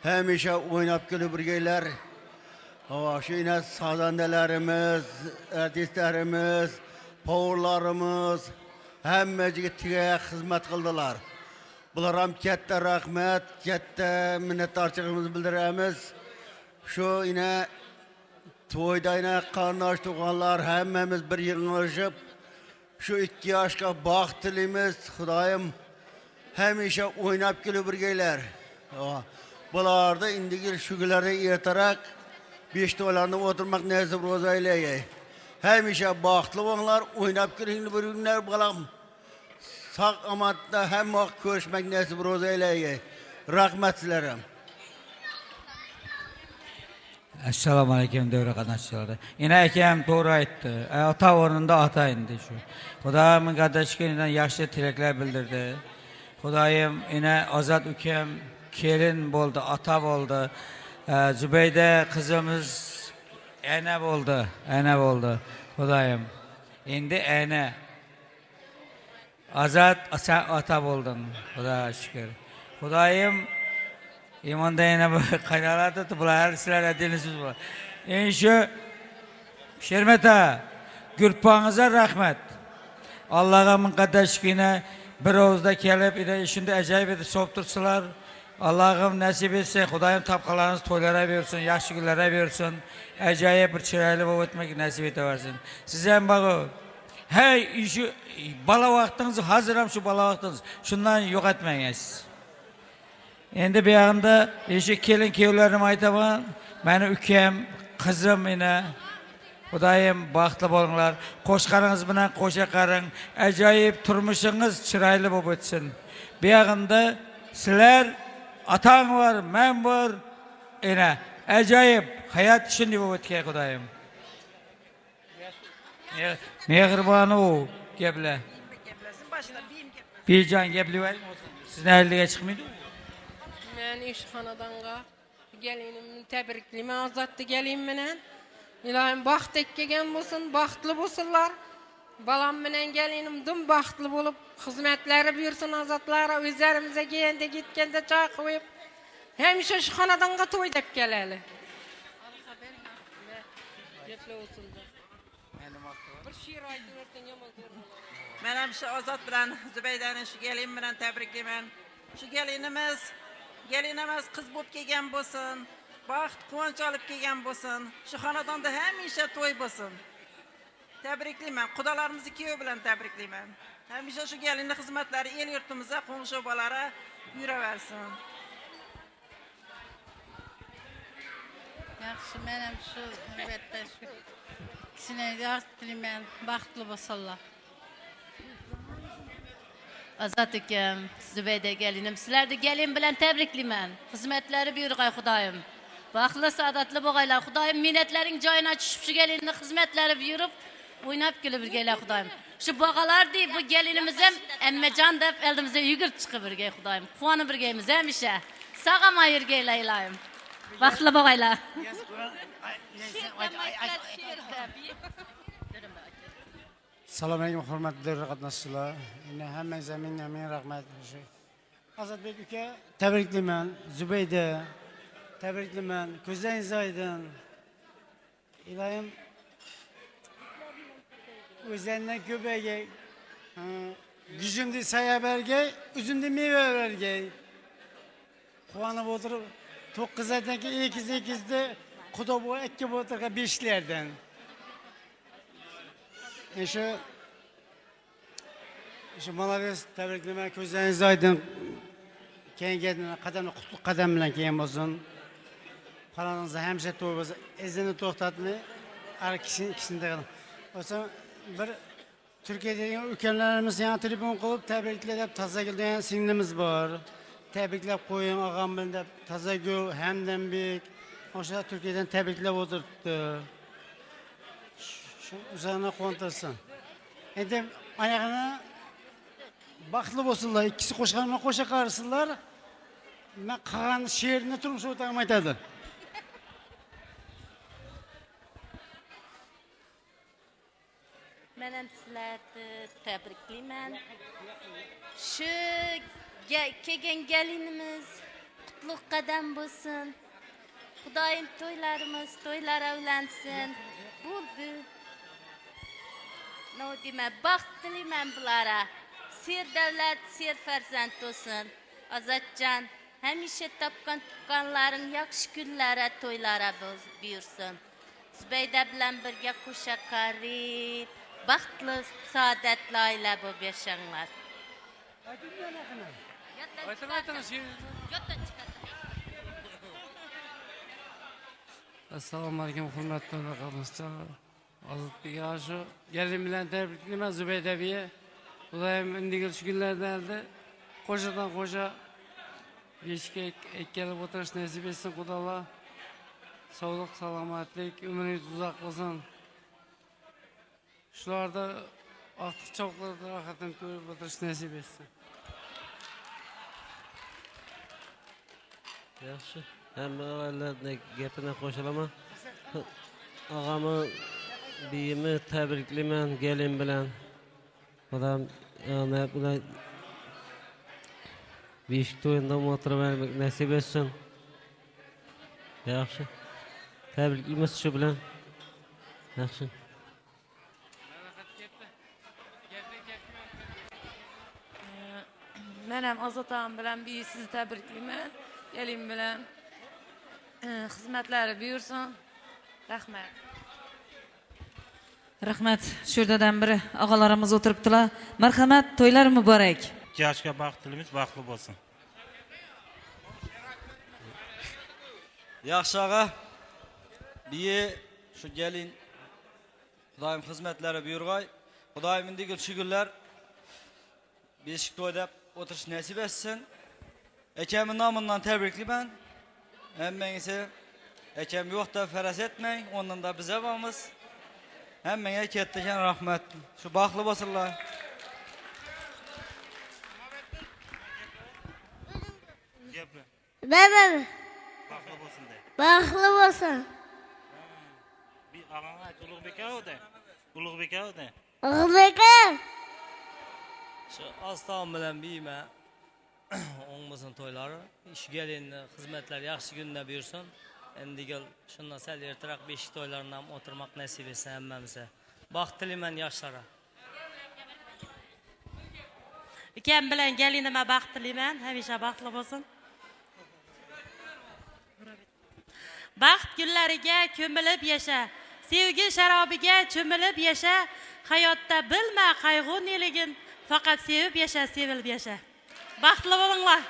hamisha o'ynab kulib birgaylar. Şu yine sazandelerimiz, artistlerimiz, powerlarımız hemmeci gittiğe hizmet kıldılar. Bulara hem katta rahmet, katta minnettarçılığımızı bildiremiz. Şu yine toyda yine karnaş tuğanlar hemmemiz bir yığınlaşıp şu 2 yaşka baxt dilimiz Xudayım hemişe oynap gelip birgeyler. Bularda indigil şugilerde ertarak 5 toylarında oturmak nasip roza eyleye. Hemişe baxtlı olanlar oynap gelip bir günler balam. Sağ amatta hem vaqt görüşmek nasip roza eyleye. Rahmet silerim. Assalamu alaikum devre qatnashchilari. Ina akam to'g'ri aytdi. Ota o'rnida ota endi shu. Xudoyim qardaşlardan yaxshi tilaklar bildirdi. Xudoyim ina Ozod ukam kelin bo'ldi, ota bo'ldi. Zubayda qizimiz ana bo'ldi. Xudoyim. Endi ana Ozod ota bo'lding. Xudoga shukr. Xudoyim İmanda yine bu kaynalarda da bular sizler ediniz var. Şu Şermeta Gürpanıza rahmet. Allah'a mukaddes yine bir ağızda kelip yine şimdi acayip edip soptursalar. Allah'ım nasip etse Xudayım tapkalarınız toylara versin, yaxşı günlere versin. Acayip bir çıraylı bu etmek nasip edersin. Size bakın. Hey şu bala vaktiniz hazırım şu bala vaktiniz. Şundan yok etmeyin siz. Endi bu yağında eşi kelin kevlerim aytaman. Meni ukam, kızım yine. Xudayim baxtlı bolinglar. Qo'shqaringiz bilan qo'sha qaring. Ajoyib turmushingiz chiroyli bo'lib o'tsin. Bu yağında sizlar otang var, men bor. Yine ajoyib hayot shunday bo'lib o'tgan Xudayim. Mehribon u gaplar. Bejon gaplar. Sizning ayliga chiqmaydi. Men ishxonadanqa gelinimni tabriklayman, Ozodni gelin bilan. Ilohim baxt kelgan bo'lsin, baxtli bo'lsinlar. Balam bilan gelinim dum baxtli bo'lib, xizmatlari buyursin Ozodlari, o'zlarimizga kelganda ketganda choy qo'yib, hamisha ishxonadanqa to'y deb kelali. Bir she'r aytib o'tgan yomon ko'rdim. Men ham shu Ozod bilan Zubaydani shu gelin bilan tabriklayman. Shu gelinimiz qiz bo'lib kelgan bo'lsin, baxt quvonch olib kelgan bo'lsin, shu xonadonda hamisha to'y bo'lsin. Tabriklayman, xudolarimizni kuyov bilan tabriklayman. Hamisha shu gelinning xizmatlari el yurtimizga, qo'ng'ish obalari yuraversin. Yaxshi, men ham shu albatta shu kishini yaxshi baxtli bo'lsinlar. Ozod ukam, Zubayda gelinim, sizlarni gelin bilan tabriklayman. Xizmatlari buyurg'ay Xudoyim. Baxtli, saodatli bo'lg'aylar. Xudoyim minnatlaring joyina tushib shu gelinning xizmatlari buyurib, o'ynab kulib birgaylar Xudoyim. Shu bog'alardek bu gelinimiz ham ammajon deb eldimizga yugurib chiqib birgay Xudoyim. Quvonib birgaymiz hamisha. Sog'amay yurgaylar ilohim. Baxtli bo'lg'aylar. Assalomu alaykum hurmatli qatnashchilar. Yine hammangizga ming rahmat. Ozodbek uka tabriklayman. Zubayda tabriklayman. Ko'zlaringiz oydin. Ilohim o'zlaridan ko'payga, gücümde saya bergey, üzümde meyve bergey. Quvonib o'tirib 9 aydan keyin 2-2'de Xudo bu 2 o'tirgan 5'lerden. Şu malades tabriklayman, ko'zlaringiz oydin. Keyingi qadam bilan keyin bo'lsin. Xonangizda hamisha to'y bo'lsin. Izini to'xtatmay, har kishini bo'lsa bir Türkiye'deki ülkelerimiz yana telefon qilib tabriklab Tazagül degan singlimiz bor. Tabriklab qo'ying og'am bilan deb Tazagül, Hamdambek o'sha Turkiyadan tabriklab o'tiribdi. Shu o'zini quvontirsin. Endi oyog'ini baxtli bo'lsinlar, ikkisi qo'shqanini qo'sha qarsinlar. Men qilgan she'rni turmush o'rtog'im aytadi. Men ham sizlarni tabriklayman. Shu kelgan gelinimiz qutlug' qadam bo'lsin. Xudoyim to'ylarimiz to'ylar avlansin. Bo'ldi. No dema, baxt tilayman bulara. Ser davlat, ser farzand bo'lsin. Azatjon, hamisha topgan-tutganlaring yaxshi kunlara, to'ylara buyursin. Zubayda bilan birga qo'sha qarib, baxtli, saodatli oila bo'lib yashanglar. Assalomu alaykum, hurmatli qatnashchilar. Ozodbek shu gelin bilan tabriklayman Zubayda biya. Xudoyim indigil shu kunlarda qo'shadan qo'sha beshga ekkalib o'tirish nasib etsin Xudolar. Sog'lik, salomatlik, umringiz uzoq bo'lsin. Shularda ortiq choqlarda rohatini ko'rib o'tirish nasib etsin. Yaxshi. Hamma o'g'illarning gapini qo'shilaman. Og'amni biyimni tabriklayman gelin bilan. Odam yana bilan besh to'yinda o'tirib nasib etsin. Yaxshi. Tabriklaymiz shu bilan. Yaxshi. Men ham Ozodam bilan sizni tabriklayman. Gelin bilan xizmatlari buyursin. Rahmat. Rahmat. Shurdadan biri og'alarimiz o'tiribdilar. Marhamat, to'ylar muborak. Yoshga baxt tilaymiz, baxtli bo'lsin. Yaxshi og'a. Biye shu gelin Xudoyim xizmatlari buyurg'ay. Xudoyim indigil shu kunlar beshik to'yda o'tirish nasib etsin. Akamning nomidan tabriklayman. Hammangizga akam yo'qda faras etmang, ondan da bize bormiz. Hammaga kattakan rahmat. Shu baxtli bo'lsinlar. Baba. Baxtli bo'lsin de. Baxtli bo'lsin. Bir ağama Ulug'beka o'da. Ulug'beka o'da. Ulug'beka. Shu Oston bilan biyma o'ngmasin to'ylari. Ish gelinni xizmatlar yaxshi kunda buyursin. Endigil shundan sal ertaroq besh to'ylarni ham o'tirmoq nasib etsin hammamizga. Baxt tilayman yoshlara. Ukam bilan gelinima baxt tilayman, hamisha baxtli bo'lsin. Baxt kunlariga ko'milib yasha, sevgi sharobiga cho'milib yasha, hayotda bilma qayg'u neligin, faqat sevib yasha, sevilib yasha. Baxtli bo'linglar.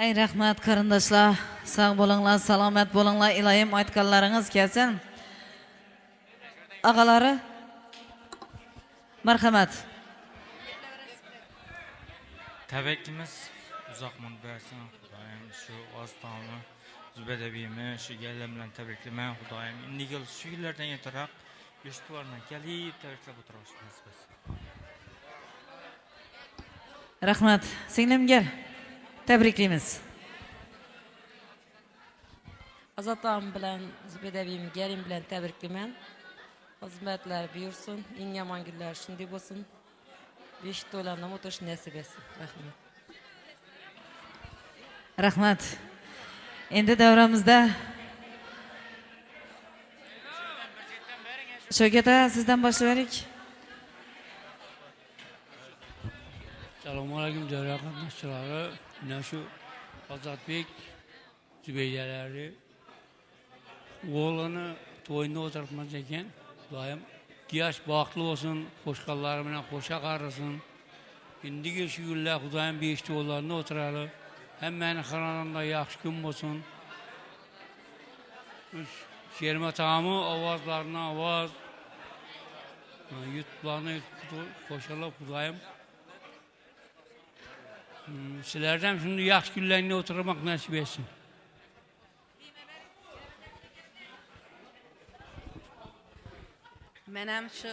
Ay rahmat qarindoshlar, sog' bo'linglar, salomat bo'linglar, iloyim aytganlaringiz kelsin. Og'alari marhamat. Tabrikimiz uzoq muddat bersin. Xudoyim shu Ostonni Zubayda biyimni shu gelin bilan tabriklayman. Xudoyim indigil shu yillardan ertaroq eshitlardan kelib tabriklab o'tirish nasib etsin. Rahmat. Singlim gel. Tabriklaymiz. Azotam bilan Zubayda biyim gelin bilan tabriklayman. Xizmatlar buyursin, eng yomon kunlar shunday bo'lsin. Besh to'ylarni o'tish nasib etsin. Rahmat. Rahmat. Endi davramizda Sho'gata sizdan boshlaylik. Assalomu alaykum javob qatnashchilari. Mana shu Ozodbek Zubaydalari o'g'lini to'yida o'tiribmiz ekan. Doim yosh baxtli bo'lsin, qo'shqanlari bilan qo'sha qarisin. Indigi shu kunlar Xudoyim besh to'ylarni o'tiradi. Hammaning xonadonida yaxshi kun bo'lsin. Sherma taomi ovozlarni ovoz YouTube'larni qo'shilib Xudoyim sizlardan shunday yaxshi kunlarni o'tirmoq nasib etsin. Men ham shu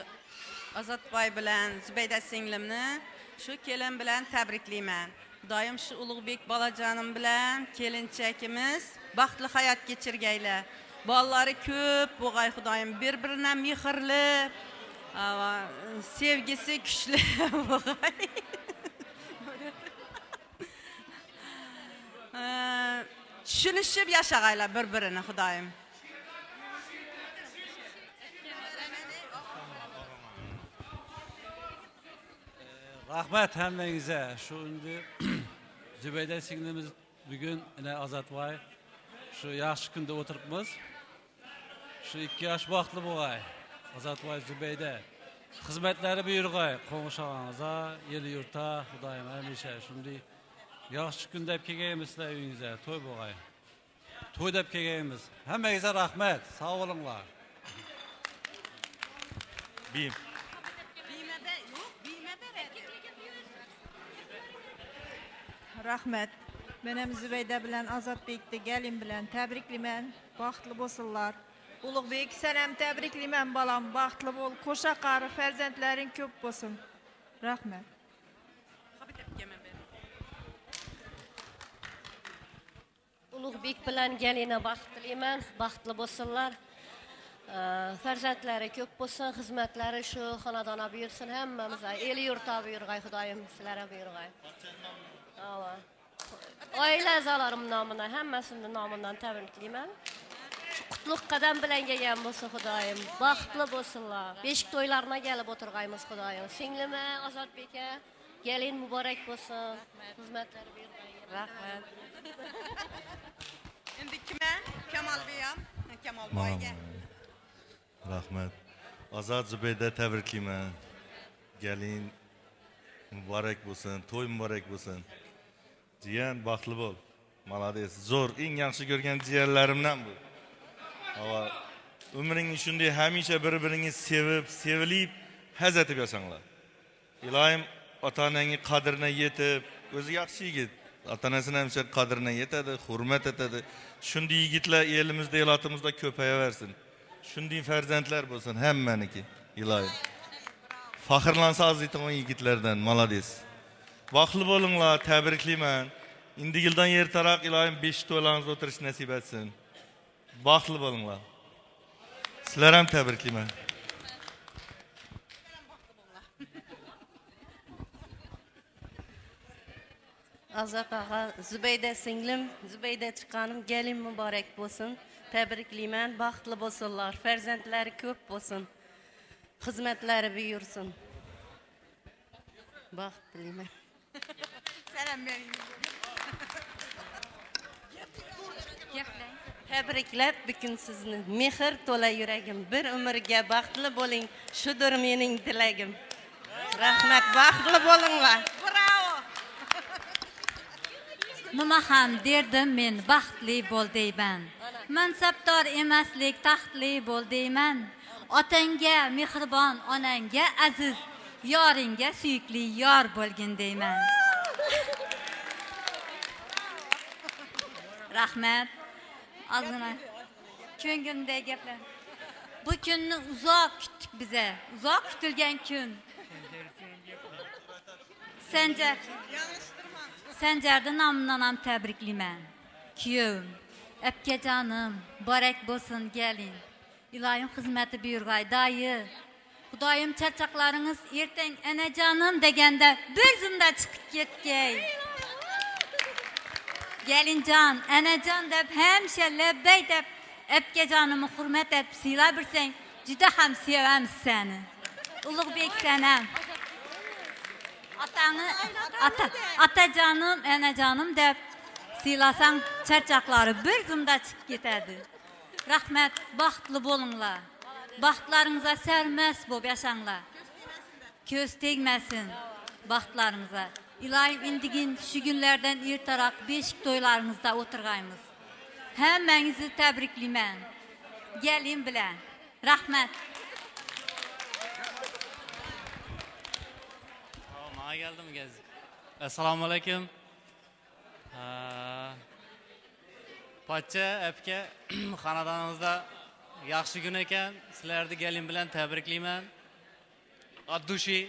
Ozodboy bilan Zubayda singlimni shu kelin bilan tabriklayman. Doim shu Ulug'bek bolajonim bilan kelinchakimiz baxtli hayot kechirgaylar. Bolalari ko'p, bo'g'ay Xudoyim bir-birine mehrli, sevgisi kuchli bo'g'ay. tushunishib yashag'aylar bir-birini Xudoyim. Rahmat hammangizga. Shu endi Zubayda singlimiz bugun ina Azatvoy shu yaxshi kunda o'tiribmiz. Shu 2 yosh baxtli bo'lg'ay. Azatvoy Zubayda xizmatlari buyurg'ay. Qo'ng'ishog'ingizga, el yurtda Xudoyim hamisha shunday yaxshi kun deb kelganmiz sizlar uyingizga, to'y bo'lg'ay. To'y deb kelganmiz. Hammangizga rahmat. Sog' bo'linglar. Bim. Rahmat. Men ham Zubayda bilan Azatbekni gelin bilan tabriklayman. Baxtli bo'lsinlar. Ulug'bek, sen ham tabriklayman balam. Baxtli bo'l. Qo'sha qari farzandlaring ko'p bo'lsin. Rahmat. Ulug'bek bilan gelini baxtliman. Baxtli bo'lsinlar. Farzandlari ko'p bo'lsin, xizmatlari shu xonadona buyursin hammamizga. El yurtda buyurg'ay Xudoyim, sizlarga buyurg'ay. Oila a'zolarim nomidan, hammasini nomidan tabriklayman. Qutlug' qadam bilan kelgan bo'lsin Xudoyim. Baxtli bo'lsinlar. Beshik to'ylarına kelib o'tirg'aymiz Xudoyim. Singlimi Ozodbeka, gelin muborak bo'lsin. Xizmatlari buyurg'ay. Rahmat. Endi kimga? Kamolbek ham, Kamolboyga. Rahmat. Azat Zubayda tabriklayman. Gelin muborak bo'lsin, to'y muborak bo'lsin. Jiyan baxtli bo'l. Malades. Zo'r, eng yaxshi ko'rgan jiyanlarimdan bu. Hava umringiz shunday hamisha bir-biringizni sevib, sevilib, haz etib yashanglar. Ilohim ota-onangning qadriga yetib, o'zi yaxshi yigit. Ota-onasini hamisha qadriga yetadi, hurmat etadi. Shunday yigitlar elimizda, elatimizda ko'payaversin. Shunday farzandlar bo'lsin hammaniki. Ilohim. Faxrlansa azizlagan yigitlardan, malades. Baxtli bo'linglar, tabriklayman. Endi yildan ertaroq ilohim 5 to'ylaringiz o'tirish nasib etsin. Baxtli bo'linglar. Sizlar ham tabriklayman. Azat ağa, Zubayda singlim, Zubayda chiqqanim, gelin muborak bo'lsin. Tabriklayman, baxtli bo'lsinlar, farzandlari ko'p bo'lsin. Xizmatlari buyursin. Baxt tilayman. Selam bering. Tabriklab bugun sizni mehr to'la yuragim, bir umrga baxtli bo'ling. Shudir mening tilagim. Rahmat, baxtli bo'linglar. Bravo. Nima ham derdim men baxtli bo'l deyman. Mansabdor emaslik taxtli bo'l deyman. Otangga mehribon, onangga aziz, yoringga suyukli yor bo'lgin deyman. Rahmat. Ozgina ko'nglimdagi gaplar. Bu kunni uzoq kutdik bize. Uzoq kutilgan kun. Sanjarni nomidan ham tabriklayman. Kuyovim, apkajonim, borak bo'lsin gelin. Ilohim xizmati buyurg'ay dayi. Xudoyim charchoqlaringiz ertang anajonim deganda bir zumda chiqib ketgay. Gelinjon, anajon deb hemşe lebbey deb apkajonimni hurmat etib siylab birsang, juda ham sevamiz seni. Ulug'bek sanam. Atajonim, anajonim deb siylasang charchoqlari bir zumda chiqib ketadi. Rahmat, baxtli bo'linglar. Baxtlaringiza sarmas bo'lib yashanglar. Ko'z tegmasin baxtlaringiza. İlohim indigin şu günlerden ertaroq beshik to'ylaringizda o'tirg'aymiz. Hammangizni tabriklayman. Gelin bilan. Rahmat. Mana geldim gez. Assalomu alaykum. Pochcha, apka, xonadoningizda yaxshi kun ekan. Sizlarni gelin bilan tabriklayman. Addushi.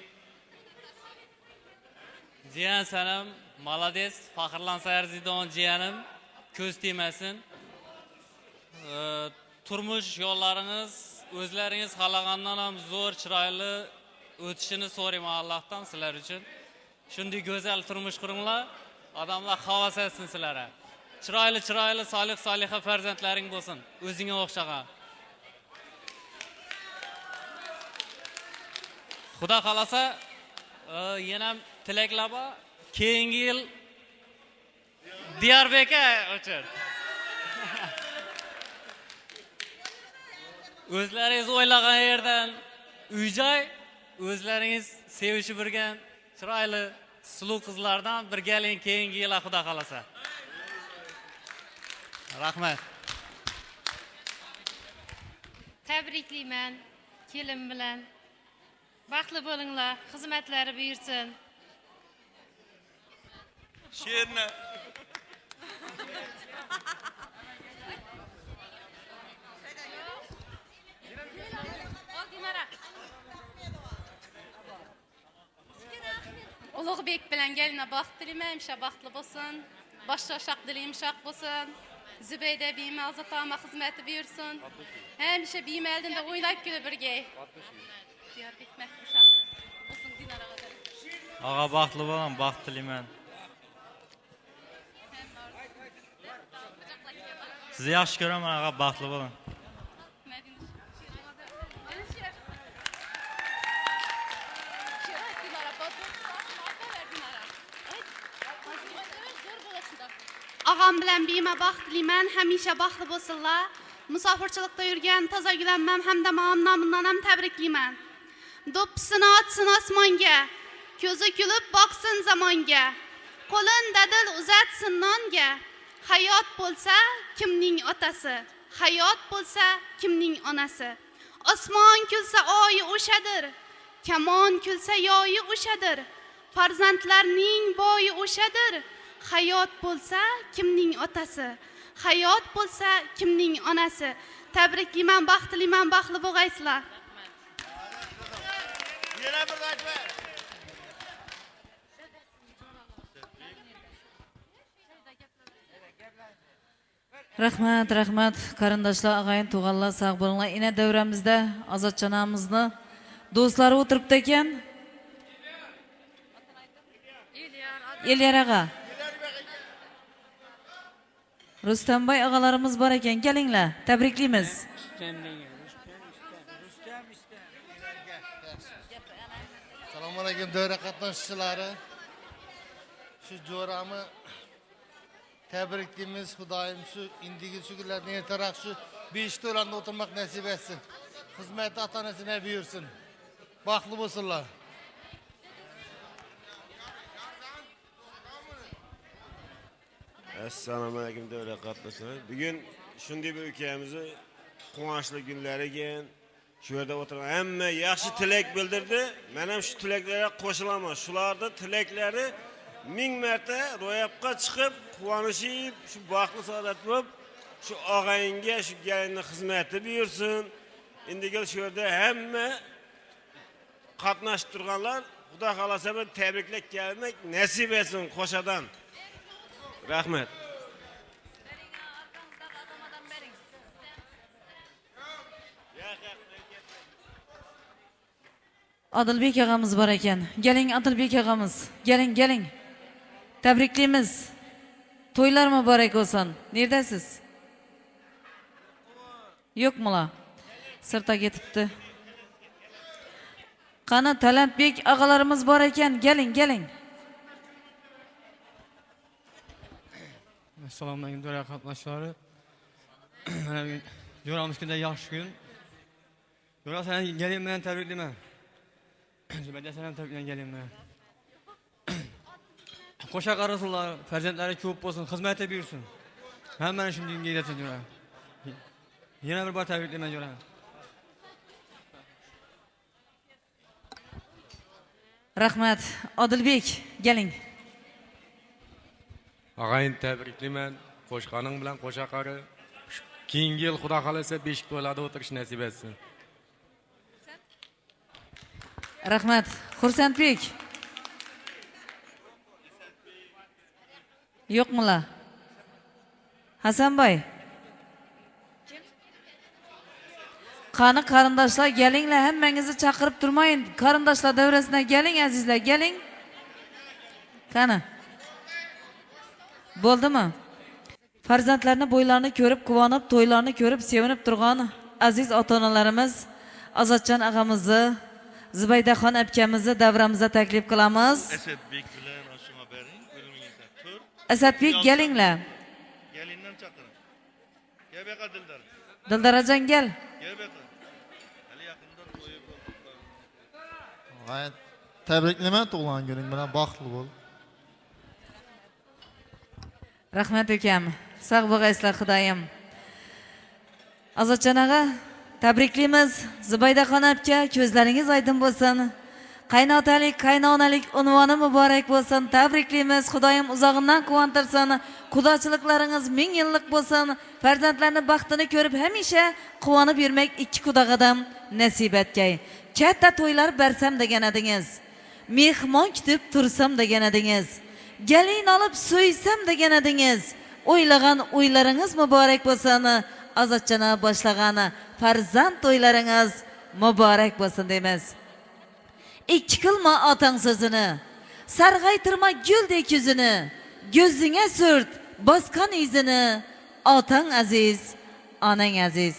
Jiyan sanam, malades, faxrlansa arzidon jiyanim, ko'z tegmasin. Turmush yo'llaringiz o'zlaringiz xalagandan ham zo'r, chiroyli o'tishini so'rayman Allohdan sizlar uchun. Shunday go'zal turmush quringlar, odamlar havas etsin sizlarga. chiroyli solih soliha farzandlaring bo'lsin, o'zingga o'xshagan. Xudo xolasa, yana tilaklar bor. Keyingi yil Diyarbekir o'chir. O'zlaringiz o'ylagan yerdan uy-joy, o'zlaringiz sevishib yurgan chiroyli suluv qizlardan bir galing keyingi yil Xudo xolasa. Rahmat. Tabriklayman kelin bilan. Baxtli bo'linglar, xizmatlari buyursin. She'rni Ulug'bek bilan gelina baxt tilayman, hamisha baxtli bo'lsin. Boshqa shaq dili yumshoq bo'lsin. Zubayda biyim azatama xizmati buyursin. Hamisha biyim eldinda o'ynab kulib birga. Diyarbek mahbushaq bo'lsin Dinaraga. Ağa baxtlı bo'ling, baxt tilayman. Sizni yaxshi ko'raman, ağa baxtli bo'ling. Ağam bilan biyime baxt tilayman, hamisha baxtli bo'lsinlar. Musofirchilikda yurgan toza gülanmam hamda ma'am nomidan ham tabriklayman. Do'ppisini otsin osmonga, ko'zi kulib boqsin zamonga. Qo'lin dadil uzatsin nonga. Hayot bo'lsa kimning otasi, hayot bo'lsa kimning onasi. Osmon kulsa oyi o'shadir, kamon kulsa yoyi o'shadir. Farzandlarning boyi o'shadir. Hayot bo'lsa kimning otasi, hayot bo'lsa kimning onasi. Tabriklayman, baxtliman, baxtli bo'lgaysizlar. yana bir aytma. Rahmat, qarindoshlar, og'ayin, tug'anlar, sog' bo'linglar. Ina davramizda Ozodjonamizni do'stlari o'tiribdi ekan. Elyar ağa. Rustamboy og'alarimiz bor ekan, kelinglar, tabriklaymiz. Assalomu alaykum davra qatnashchilari. Shu jo'rami tabriklaymiz. Xudoyim shu indigi shukurlarni ertaroq shu 5 to'landa o'tirmoq nasib etsin. Xizmati ota-onasine buyursin. Baxtli bo'lsinlar. Assalomu alaykum davra qatnashchilar. Bugun shunday bir ukamizni quvonchli kunlari ekan. Shu yerda o'tirgan hamma yaxshi tilak bildirdi. Men ham shu tilaklarga qo'shilaman. Shularning tilaklari 1000 marta ro'yobga chiqib, quvonishib, shu baxtli saodat bo'lib, shu og'ayinga shu galinning xizmati buyursin. Endi shu yerda hamma qatnashib turganlar, Xudo xolasa bir tabriklab kelmak nasib etsin qo'shadan. Rahmat. Adilbek ağamız bor ekan. Geling Adilbek ağamız. Geling. Tabriklaymiz. To'ylar muborak bo'lsin. Neredasiz? Yo'qmi? Sirtga ketibdi. Qani Talantbek ağalarimiz bor ekan. Geling. Assalomu alaykum davra qatnashchilari. Jo'ramiz kunda yaxshi kun. Jo'ra sen gelin bilan tabriklayman. Zubayda sen ham tabriklan gelin bilan. Qo'sha qarasinlar, farzandlari ko'p bo'lsin, xizmati buyursin. Hammani shunday deyapti Jo'ra. Yana bir bor tabriklayman Jo'ra. Rahmat. Odilbek, geling. Ağayin tabriklayman. Qo'shqoning bilan qo'sha qari. Keyingi yil Xudo xolasa beshik to'ylarda o'tirish nasib etsin. Rahmat. Xursandbek. Yo'qmilar? Hasanboy. Qani qarindoshlar, gelinglar, hammangizni chaqirib turmayin. Qarindoshlar davrasidan geling azizlar, geling. Qani. Bo'ldimi? farzandlarni bo'ylarini ko'rib, quvonib, to'ylarni ko'rib, sevinib turgan aziz ota-onalarimiz Azatjon og'amizni, Zubaydaxon akamizni davramizga taklif qilamiz. Asadbek bilan oshima bering, o'rningizni tur. Asadbek, kelinglar. Kelindan chaqiring. Gel bu yoqqa Dildar. Dildarajon, gel. Gel bu yoqqa. Hali yaqindan to'yib G'ayet tabriklayman tug'ilgan kuning bilan baxtli bo'l. Rahmat ukam. Sog' bo'lg'aysizlar, Xudoyim. Azatjon og'a, tabriklaymiz. Zubaydaxon aka, ko'zlaringiz aydin bo'lsin. Qaynotalik, qaynonalik unvoni muborak bo'lsin. Tabriklaymiz. Xudoyim uzog'idan quvontirsin. Qudochiliklaringiz ming yillik bo'lsin. Farzandlarning baxtini ko'rib hamisha quvonib yurmak ikki qudog'idan nasib etgay. Katta to'ylar bersam degan edingiz. Mehmon kutib tursam degan edingiz. Gelin alıp so'ysam degan edingiz. O'ylagan o'ylaringiz muborak bo'lsin. Azatjona boshlagani farzand to'ylaringiz muborak bo'lsin deymiz. Ikki qilma otang so'zini, sarg'aytirma guldek yuzini, ko'zingga surt bosgan izini. Otang aziz, onang aziz.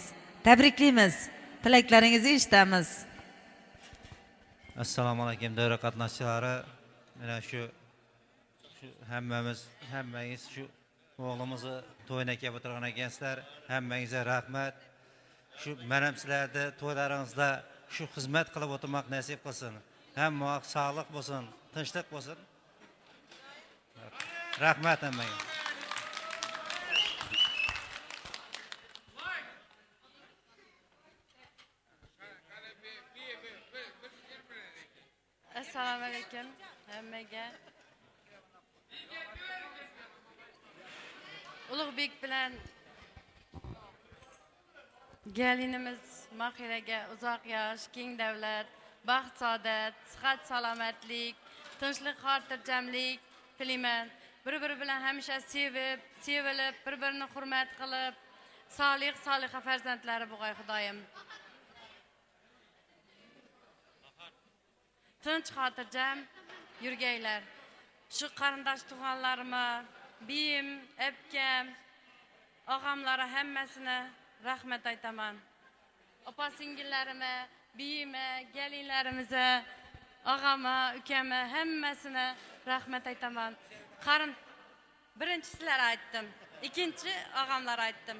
Tabriklaymiz. Tilaklaringizni eshitamiz. Assalomu alaykum davra qatnashchilari. Mana shu hammangiz shu o'g'limizni to'yina kelib o'tirgan ekansizlar. Hammangizga rahmat. Shu men ham sizlarni to'ylaringizda shu xizmat qilib o'tirmoq nasib qilsin. Hamma sog'lik bo'lsin, tinchlik bo'lsin. Rahmat hammangizga. Assalomu alaykum hammaga. Ulug'bek bilan gelinimiz Mahiraga uzoq yosh, keng davlat, baxt, saodat, sihat, salomatlik, tinchlik, xotirjamlik tilayman. Bir-biri bilan hamisha sevib, sevilib, bir-birini hurmat qilib, solih, soliha farzandlari bo'lg'ay Xudoyim. Tinch, xotirjam yurgaylar. Shu qarindosh tug'anlarima, biyim, abkam, og'amlari hammasini rahmat aytaman. Opa singillarima, biyime, gelinlarimize, og'ama, ukama hammasini rahmat aytaman. Birinchi sizlar aytdim, ikkinchi og'amlar aytdim.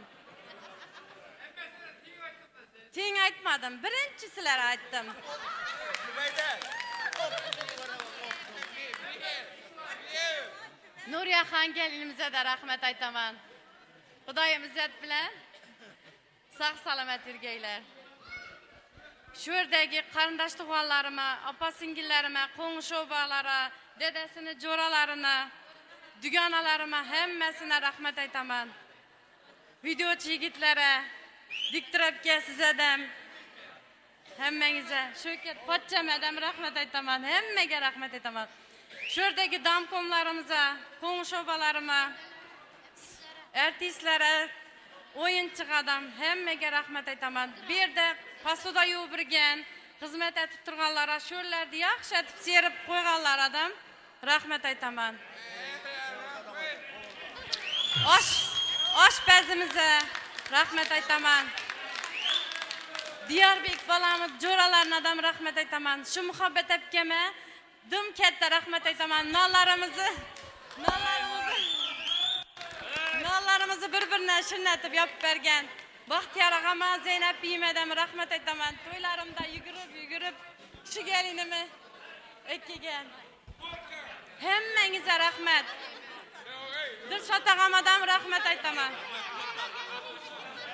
Teng aytmadim, birinchi sizlar aytdim. Nuriya xon gelinimize de rahmat aytaman. Xudoyim izzat bilan sog' salomat yurgaylar. Shu yerdagi qarindosh tug'anlarima, opa singillarima, qo'ng'ish o'balara, dedasini, jo'ralarini, dugonalarima hammasine rahmat aytaman. Videochi yigitlara, diktorabga sizadam hammangizga, shu pochchamadam rahmat aytaman, hammaga rahmat aytaman. Shu yerdagi damkomlarimizga, qo'ng'ish o'balarima, artistlara, o'yinchi qadam hammaga rahmat aytaman. Bu yerda posuda yuvib birgan, xizmat etib turganlara, shu yerlarda yaxshi etib serib qo'yganlarga rahmat aytaman. Oshpazimizga rahmat aytaman. Diyarbek balamiz jo'ralarga ham rahmat aytaman. Shu muhabbat apkama dim katta rahmat aytaman. Nollarimizni bir-birine shinnatib yopib bergan. Baxtiyor og'ama, Zeynab biymadam rahmat aytaman. To'ylarimda yugurib shu gelinimni ekkigan. Hammangizga rahmat. Dilshod og'amadam rahmat aytaman.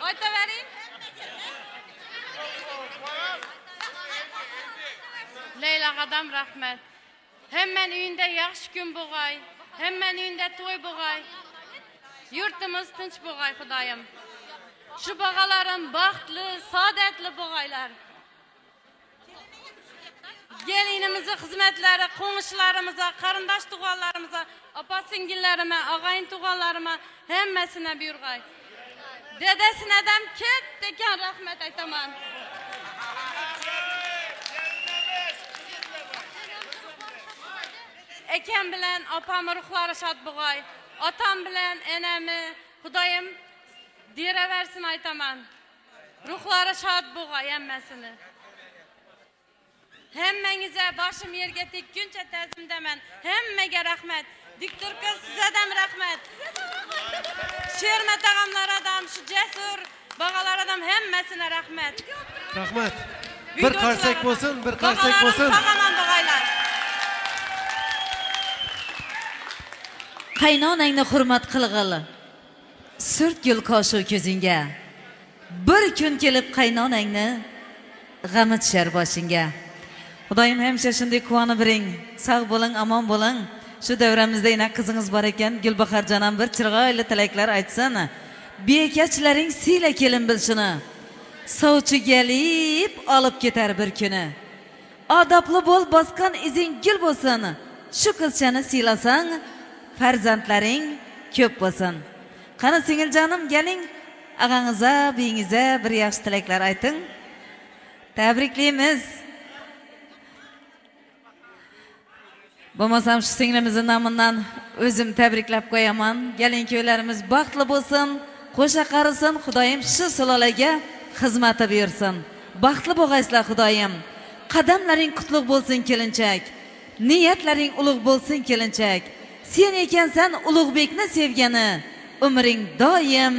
Aytavering. Leyla qadam rahmat. Hammaning uyida yaxshi kun bo'lg'ay, hammaning uyida to'y bo'lg'ay. Yurtimiz tinch bo'lg'ay Xudoyim. Shu bog'alarim baxtli, saodatli bo'lg'aylar. Gelinimizning xizmatlari, qo'ng'ishlarimizni, qarindosh tug'anlarimizga, opa singillarima, og'ayin tug'anlarima hammasini buyurg'ay. Dedasini ham katta ekan rahmat aytaman. Akam bilan opam ruhlari shod bo'lg'ay. Otam bilan enami, Xudoyim deraversin aytaman. Ruhlari shod bo'lg'ay hammasini. Hammangize başım yerga tekkuncha ta'zimdaman. Hammaga rahmat. Diktor qiz sizdan rahmat. Shermat og'amlar adam, shu jasur bog'alar adam hammasine rahmat. Rahmat. Bir qarsak bo'lsin, bir qarsak bo'lsin. Sog'aman bog'aylar. Qaynonangni hurmat qilg'ili. Surt gul qoshu ko'zingga. Bir kun kelib qaynonangni g'ami tushar boshingga. Xudoyim hamisha shunday quvonib biring. Sog' bo'ling, omon bo'ling. Shu davramizda yana qizingiz bor ekan, Gulbaharjonam bir chiroyli tilaklar aytsin. Bekachlaring siyla kelin bilshini. Sovchi gelib olib ketar bir kuni. Odobli bo'l, bosgan izing gul bo'lsin. Shu qizchani siylasang, farzandlaring ko'p bo'lsin. Qani singiljonim, keling, ag'angizga, beyingizga bir yaxshi tilaklar ayting. Tabriklaymiz. Bo'lmasam shu singlimizning nomidan o'zim tabriklab qo'yaman. Kelin-kuylarimiz baxtli bo'lsin, qo'sha qarisin, Xudoyim shu sulolaga xizmati buyursin. Baxtli bo'lgaysizlar Xudoyim. Qadamlaring qutlug' bo'lsin kelinchak. Niyatlaring ulug' bo'lsin kelinchak. Sen ekansan Ulug'bekni sevgani. Umring doim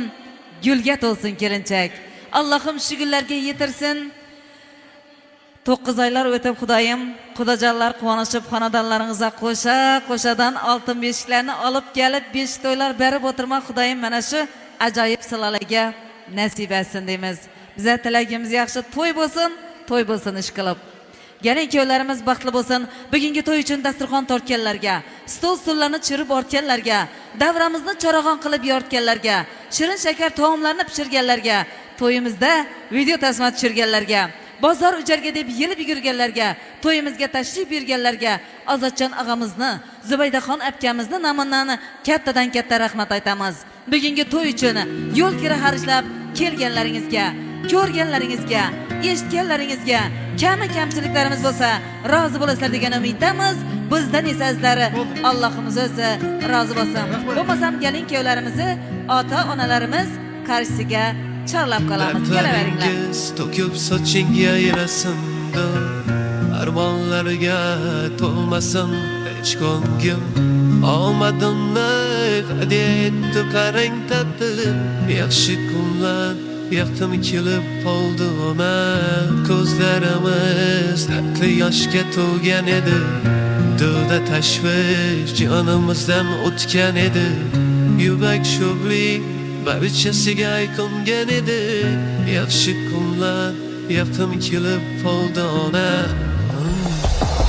gulga to'lsin kelinchak. Allohim shu gullarga yetirsin. 9 oylar o'tib Xudoyim, xudojonlar quvonishib xonadonlaringizga qo'shadan oltin beshiklarni olib kelib, beshik to'ylar berib o'tirmoq Xudoyim mana shu ajoyib silolaga nasib etsin deymiz. Bize tilagimiz yaxshi to'y bo'lsin ish qilib. Kelin-kuylarimiz baxtli bo'lsin. Bugungi to'y uchun dasturxon tortganlarga, stol-stullarni chirib ortganlarga, davramizni charog'on qilib yoritganlarga, shirin shakar taomlarni pishirganlarga, to'yimizda video tasma tushirganlarga, bozor ujarga deb yelib yugurganlarga, to'yimizga tashrif berganlarga, Ozodjon og'amizni, Zubaydaxon apkamizni nomidan kattadan katta rahmat aytamiz. Bugungi to'y uchun yo'l kira xarjlab kelganlaringizga, ko'rganlaringizga, eshitganlaringizga kamchiliklarimiz bo'lsa, rozi bo'lasizlar degan umiddamiz. Bizdan esa sizlari Allohimiz o'zi rozi bo'lsin. Bo'lmasam kelin-kuylarimizni ota-onalarimiz qarshisiga chorlab qolamiz. Kelaveringlar. To'kib sochingga yarasimda, armonlarga to'lmasin hech ko'nglim. Omadimni hadya etdi qarang tabdilim. Yaxshi kunlar yaqtim kelib qoldi ona. Ko'zlarimiz tatli yoshga to'lgan edi. Dilda tashvish jonimizdan o'tgan edi. Yurak sho'blik barchasiga ayqongan edi. Yaxshi kunlar yaqtim kelib qoldi ona.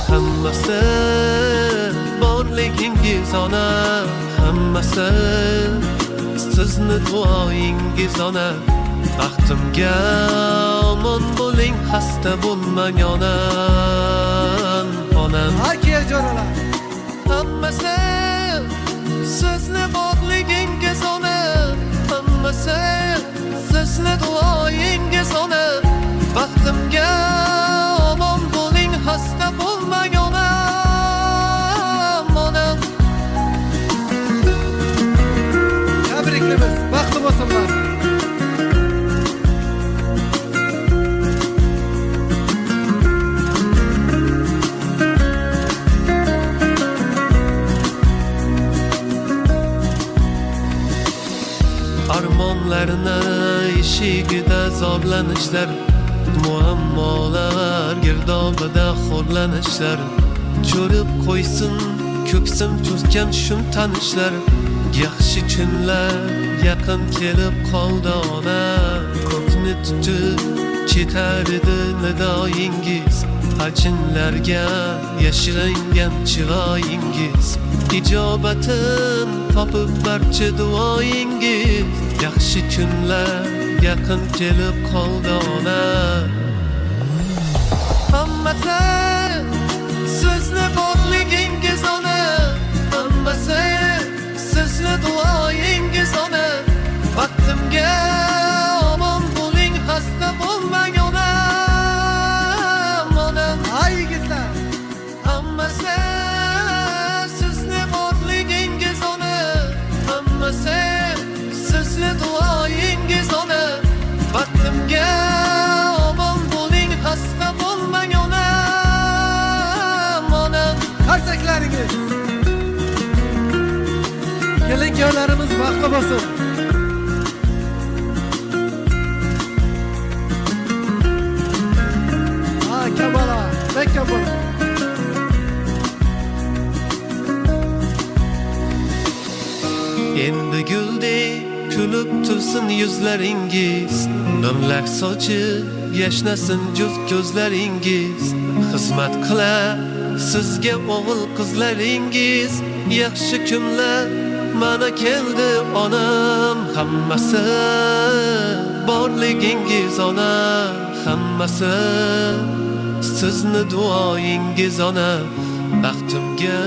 Hammasi borligingiz ona, hammasi sizni duoyingiz ona. Baxtimga omon bo'ling, xasta bo'lmang onam, onam. Akajonalar. Hammasi sizni borligingiz ona, hammasi sizni duoyingiz ona. Baxtimga omon bo'ling, xasta bo'lmang onam, onam. Tabriklaymiz. Baxtli bo'lsinlar. Armonlarına eshigida zorlanishlar, muammolar girdobida xo'rlanishlar. Cho'rib qo'ysin ko'ksim cho'zgan shum tanishlar. Yaxshi kunlar yaqin kelib qoldi ona. Ko'kni tutib ketar edi nidoyingiz, ajinlarga yashiringan chiroyingiz. Ijobatin topib barcha duoyingiz. Yaxshi kunlar yaqin kelib qoldi ona. Hammasi sizni borligingiz ona, hammasi sizni duoyingiz ona. Baxtimga omon bo'ling, xasta bo'lmang onam, onam. Ay yigitlar. Hammasi sizni borligingiz ona, hammasi sizni olsun. Ha Kemala, pek Kemala. Endi güldey külüp tursun yüzleringiz, nurlar sochib yashnasin juft ko'zlaringiz. Xizmat qilar sizga o'g'il qizlaringiz. Yaxshi kunlar mana keldi onam, hammasi borligingiz ona, hammasi sizni duoyingiz ona. Baxtimga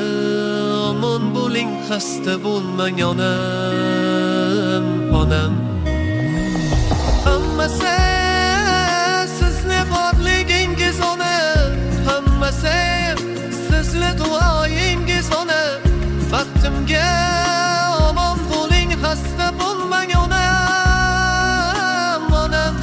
omon bo'ling, xasta bo'lmang onam, onam. Hammasi sizni borligingiz ona, hammasi sizni duoyingiz ona. Baxtimga omon bo'ling, xasta bo'lmang onam, onam.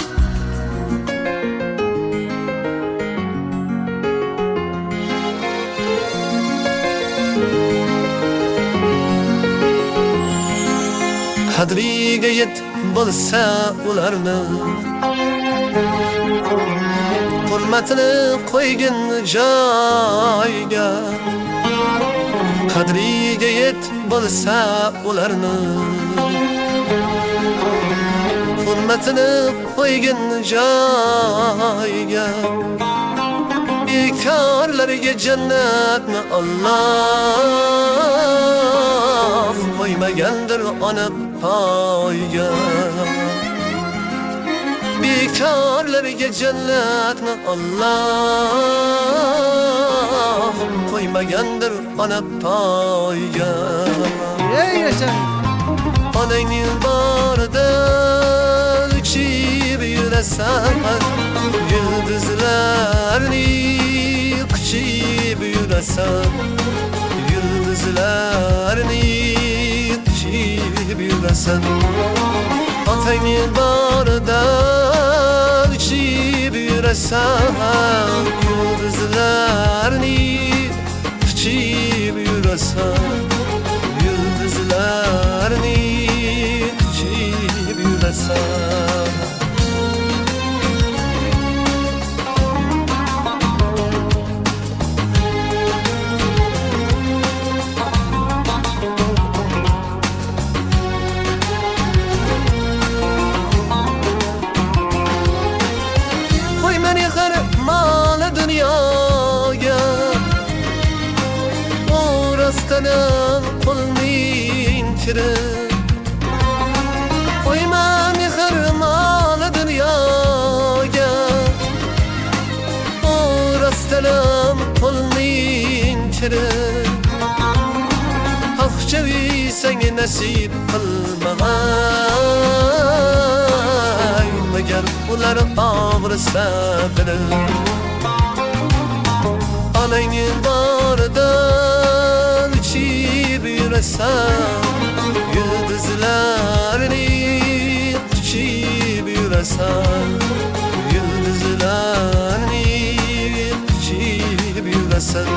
Qadriga yet bo'lsa ularni, hurmatini qo'ygin joyiga. Qadriga yet bo'lsa ularni, hurmatini qo'ygin joyiga. Bekorlarga jannatni Alloh qo'ymagandir ona poyga. Bekorlarga jannatni Alloh qo'ymagandir ona poyga. Ey yaşa. Onangning borida uchib yurasan, yulduzlarni quchib yurasan, yulduzlarni quchib yurasan. Otangning borida uchib yurasan, yulduzlarni quchib yurasan, yulduzlarni quchib yurasan. Dunyoga o'rastanan qo'lning kiri, qo'yma mehr mol dunyoga. O'rastanan qo'lning kiri, xo'javi senga nasib qilmag'ay, magar ular og'risa bilib. Onangning boridan uchib yurasan, yulduzlarni quchib yurasan, yulduzlarni quchib yurasan.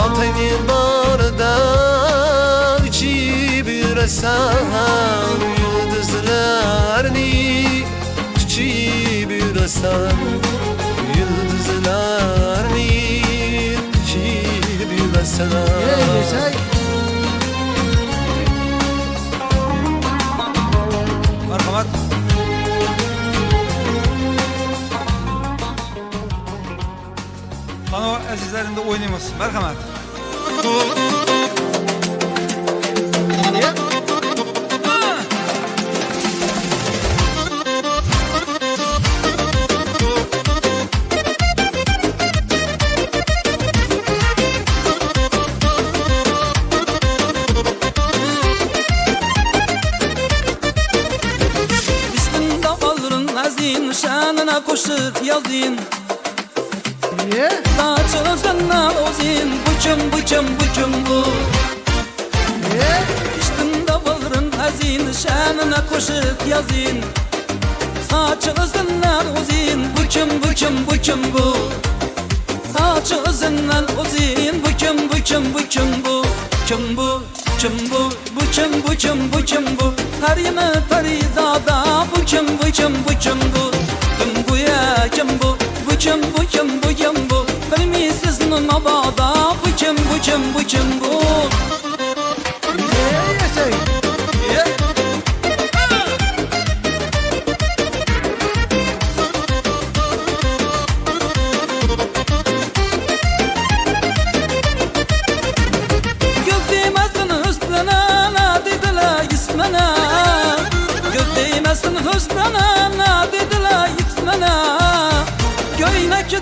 Otangning boridan uchib yurasan, yulduzlarni quchib yurasan, yulduzlarni quchib yurasan. Marhamat. Kanal azizlerinde oynayımız. Merhamet. Şanına koşup yazdın. Dağçılızından ozin buçum buçum buçum bu. İştinde bağırın azin şanına koşup yazdın. Saçılızından ozin buçum buçum buçum bu. Saçılızından ozin buçum buçum buçum bu. Çum bu kim bu? Bu kim bu kim bu kim bu? Peri mi Perizada? Bu kim bu kim bu kim bu? Kim bu ya kim bu? Bu kim bu kim bu kim bu? Bilmisiz mi mabada? Bu kim bu kim bu kim bu? Yaşayın.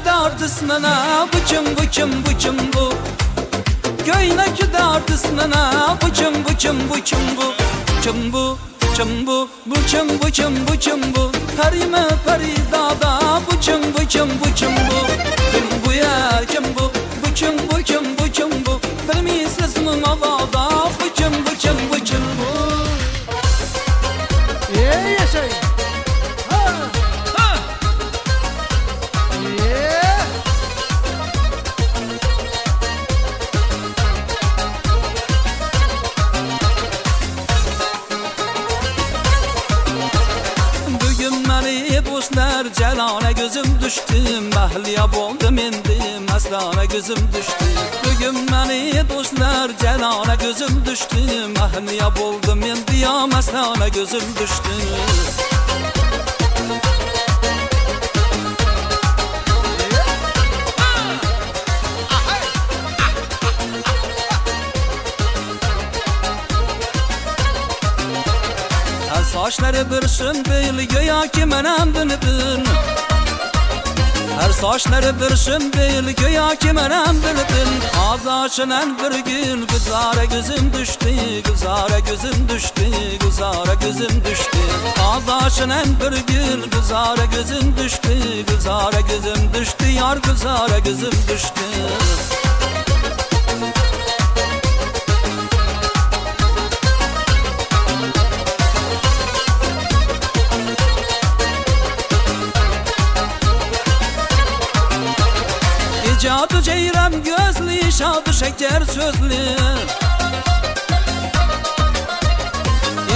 Dardısına bu kim bu kim bu kim bu? Göyneki dardısına bu kim bu kim bu kim bu? Kim bu kim bu? Bu kim bu kim bu kim bu? Peri mi Perizada? Bu kim bu kim bu kim bu? Kim bu ya kim bu? Bu kim bu kim bu kim bu? Bilmisiz mi mavada? Bu kim bu kim bu kim bu? Yaşayın. Celale gözüm düştü, mahliya boldum indim, aslana gözüm düştü. Bugün beni dostlar, celale gözüm düştü, mahliya boldum indim, aslana gözüm düştü. Saçları bir sümbül göya ki menem bülbül. Her saçları bir sümbül göya ki menem bülbül. Ağdaşınan bir gün güzara gözüm düştü, güzara gözüm düştü, güzara gözüm düştü. Ağdaşınan bir gün güzara gözüm düştü, güzara gözüm düştü, yar güzara gözüm düştü. Cadı ceyrem gözlü, şadı şeker sözlü.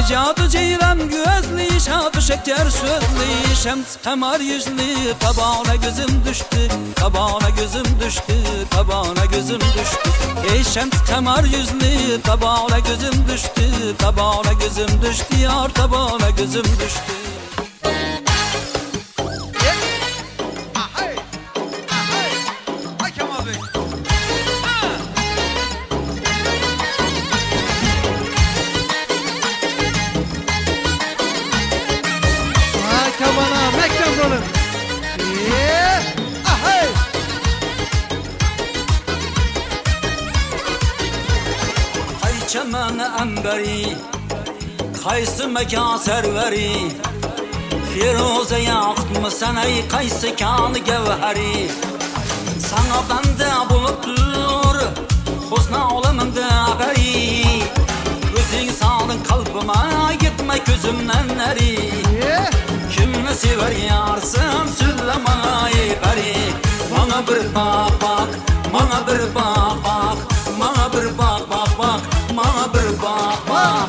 Cadı ceyrem gözlü, şadı şeker sözlü. Şems kamar yüzlü, tabağına gözüm düştü, tabağına gözüm düştü, tabağına gözüm düştü. Ey şems kamar yüzlü, tabağına gözüm düştü, tabağına gözüm düştü, yar tabağına gözüm düştü. Kamana mekan rolun. Ahay. Hay çemeni emberi, kaysı mekan serveri. Firuze yaktı mı sen ey kaysı kanı gevheri. Sana bende bulup dur, husna olamında haberi. Gözün sağdın kalbime, gitme gözümden neri. Kimle sever yarsın söyle bana beri. Bana bir bak bak, bana bir bak bak, bana bir bak bak bak, bana bir bak bak.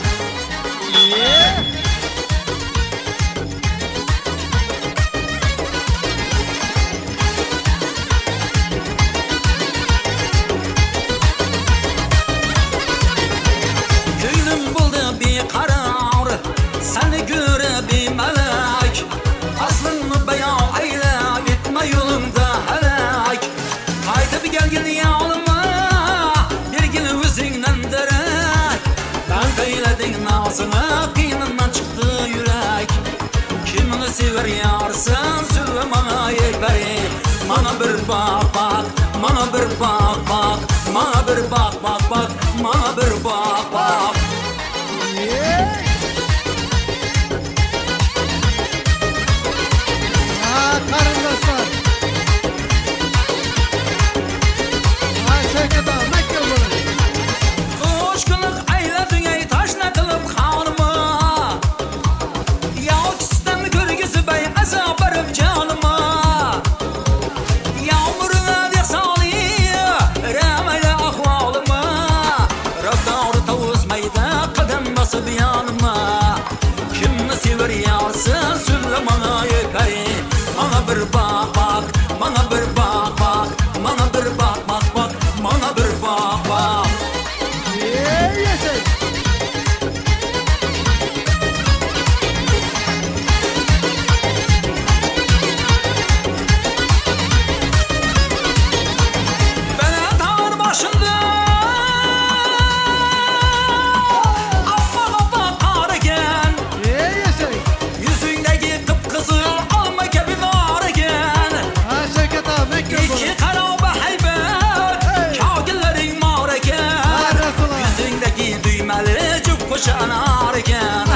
Gönlüm buldu bir karar, seni görebilmelek. Aslını beyan eyle, gitme yolunda helak. Haydi bir gel gel yanıma, bir gün üzünden derek. Ben eyledin nazını, kıyınından çıktı yürek. Kimini sever yarsın, söyle bana beri. Bana bir bak bak, bana bir bak bak, bana bir bak bak bak, bana bir bak bak. Karındaşlar. Şevket ağa mekan rolun. Kuşkuluk eyledin ey taşla kılıp kanıma. Yav kistem görgüsü bey azap verip canıma. Yağmuruna bir salih, remele ahvalıma. nasip yanıma Kimni sever yarsın söyle bana yeperi Bana bir bak bak, bana bir bak bak Bana bir bak bak bak, bana bir bak bak Bana dağın başında Amma bak karıgen Yüzündeki kıpkızıl alma gibi varıgen İki karabe heybet Kagillerin marıgen Yüzündeki düğmeli cüp kuşan arıgen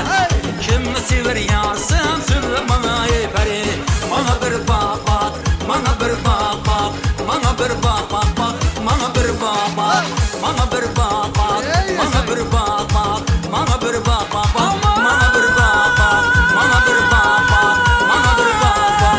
Kimni sever yarsın söyle bana yeperi Bana bir bak bak, bana bir bak bak Bana bir bak bak bak, bana bir bak bak Bana bir bak bak, bana bir bak bak Bana bir bak bak bak, bana bir bak bak Bana bir bak bak, bana bir bak bak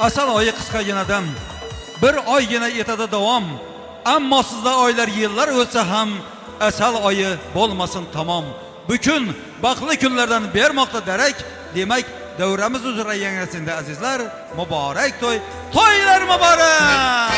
Asal oyi qisqaginadan bir oygina etadi davom. Ammo sizda oylar yillar o'tsa ham asal oyi bo'lmasin tamom. Bugün baxtli kunlardan bermoqda darak, demak davramiz uzra yangrasida azizlar, muborak to'y, to'ylar muborak.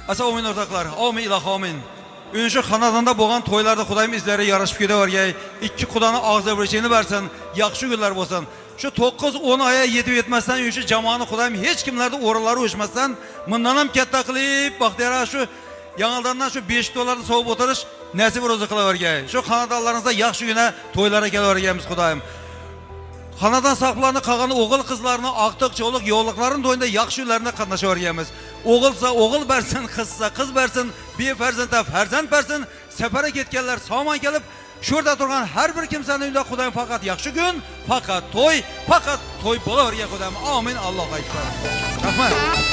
Asa omin ortaklar, amin ilah amin. Ünşü xanadanda boğan toylarda Xudayım izleri yarışıp gidiyor. İki Xudanın ağzı birçeğini versin, yaxşı günler bolsun. Şu 9-10 aya yetip yetmezsen ünşü camanı Xudayım hiç kimlerde oraları uçmazsan, mındanam ketta qilib, baxtiyara şu yanıldandan şu 5 dolarda soğup oturuş, nasip rozu kılıvergey. Şu xanadallarınızda yaxşı güne toylara gelivergeyimiz Xudayım. Xanadan saqlarını qağanı oğul kızlarını aqtıq çoluk yolluqların toyunda yaxşı günlerine qatnaşıvergeyimiz. Oğulsa oğul bersin, kızsa kız bersin, bir ferzende ferzend bersin, sefere ketkenler saman gelip, şurada durgan her bir kimsenin önünde Xudayım fakat yaxşı gün, fakat toy bolaverge Xudayım. Amin. Allah'a ekber. Rahmet.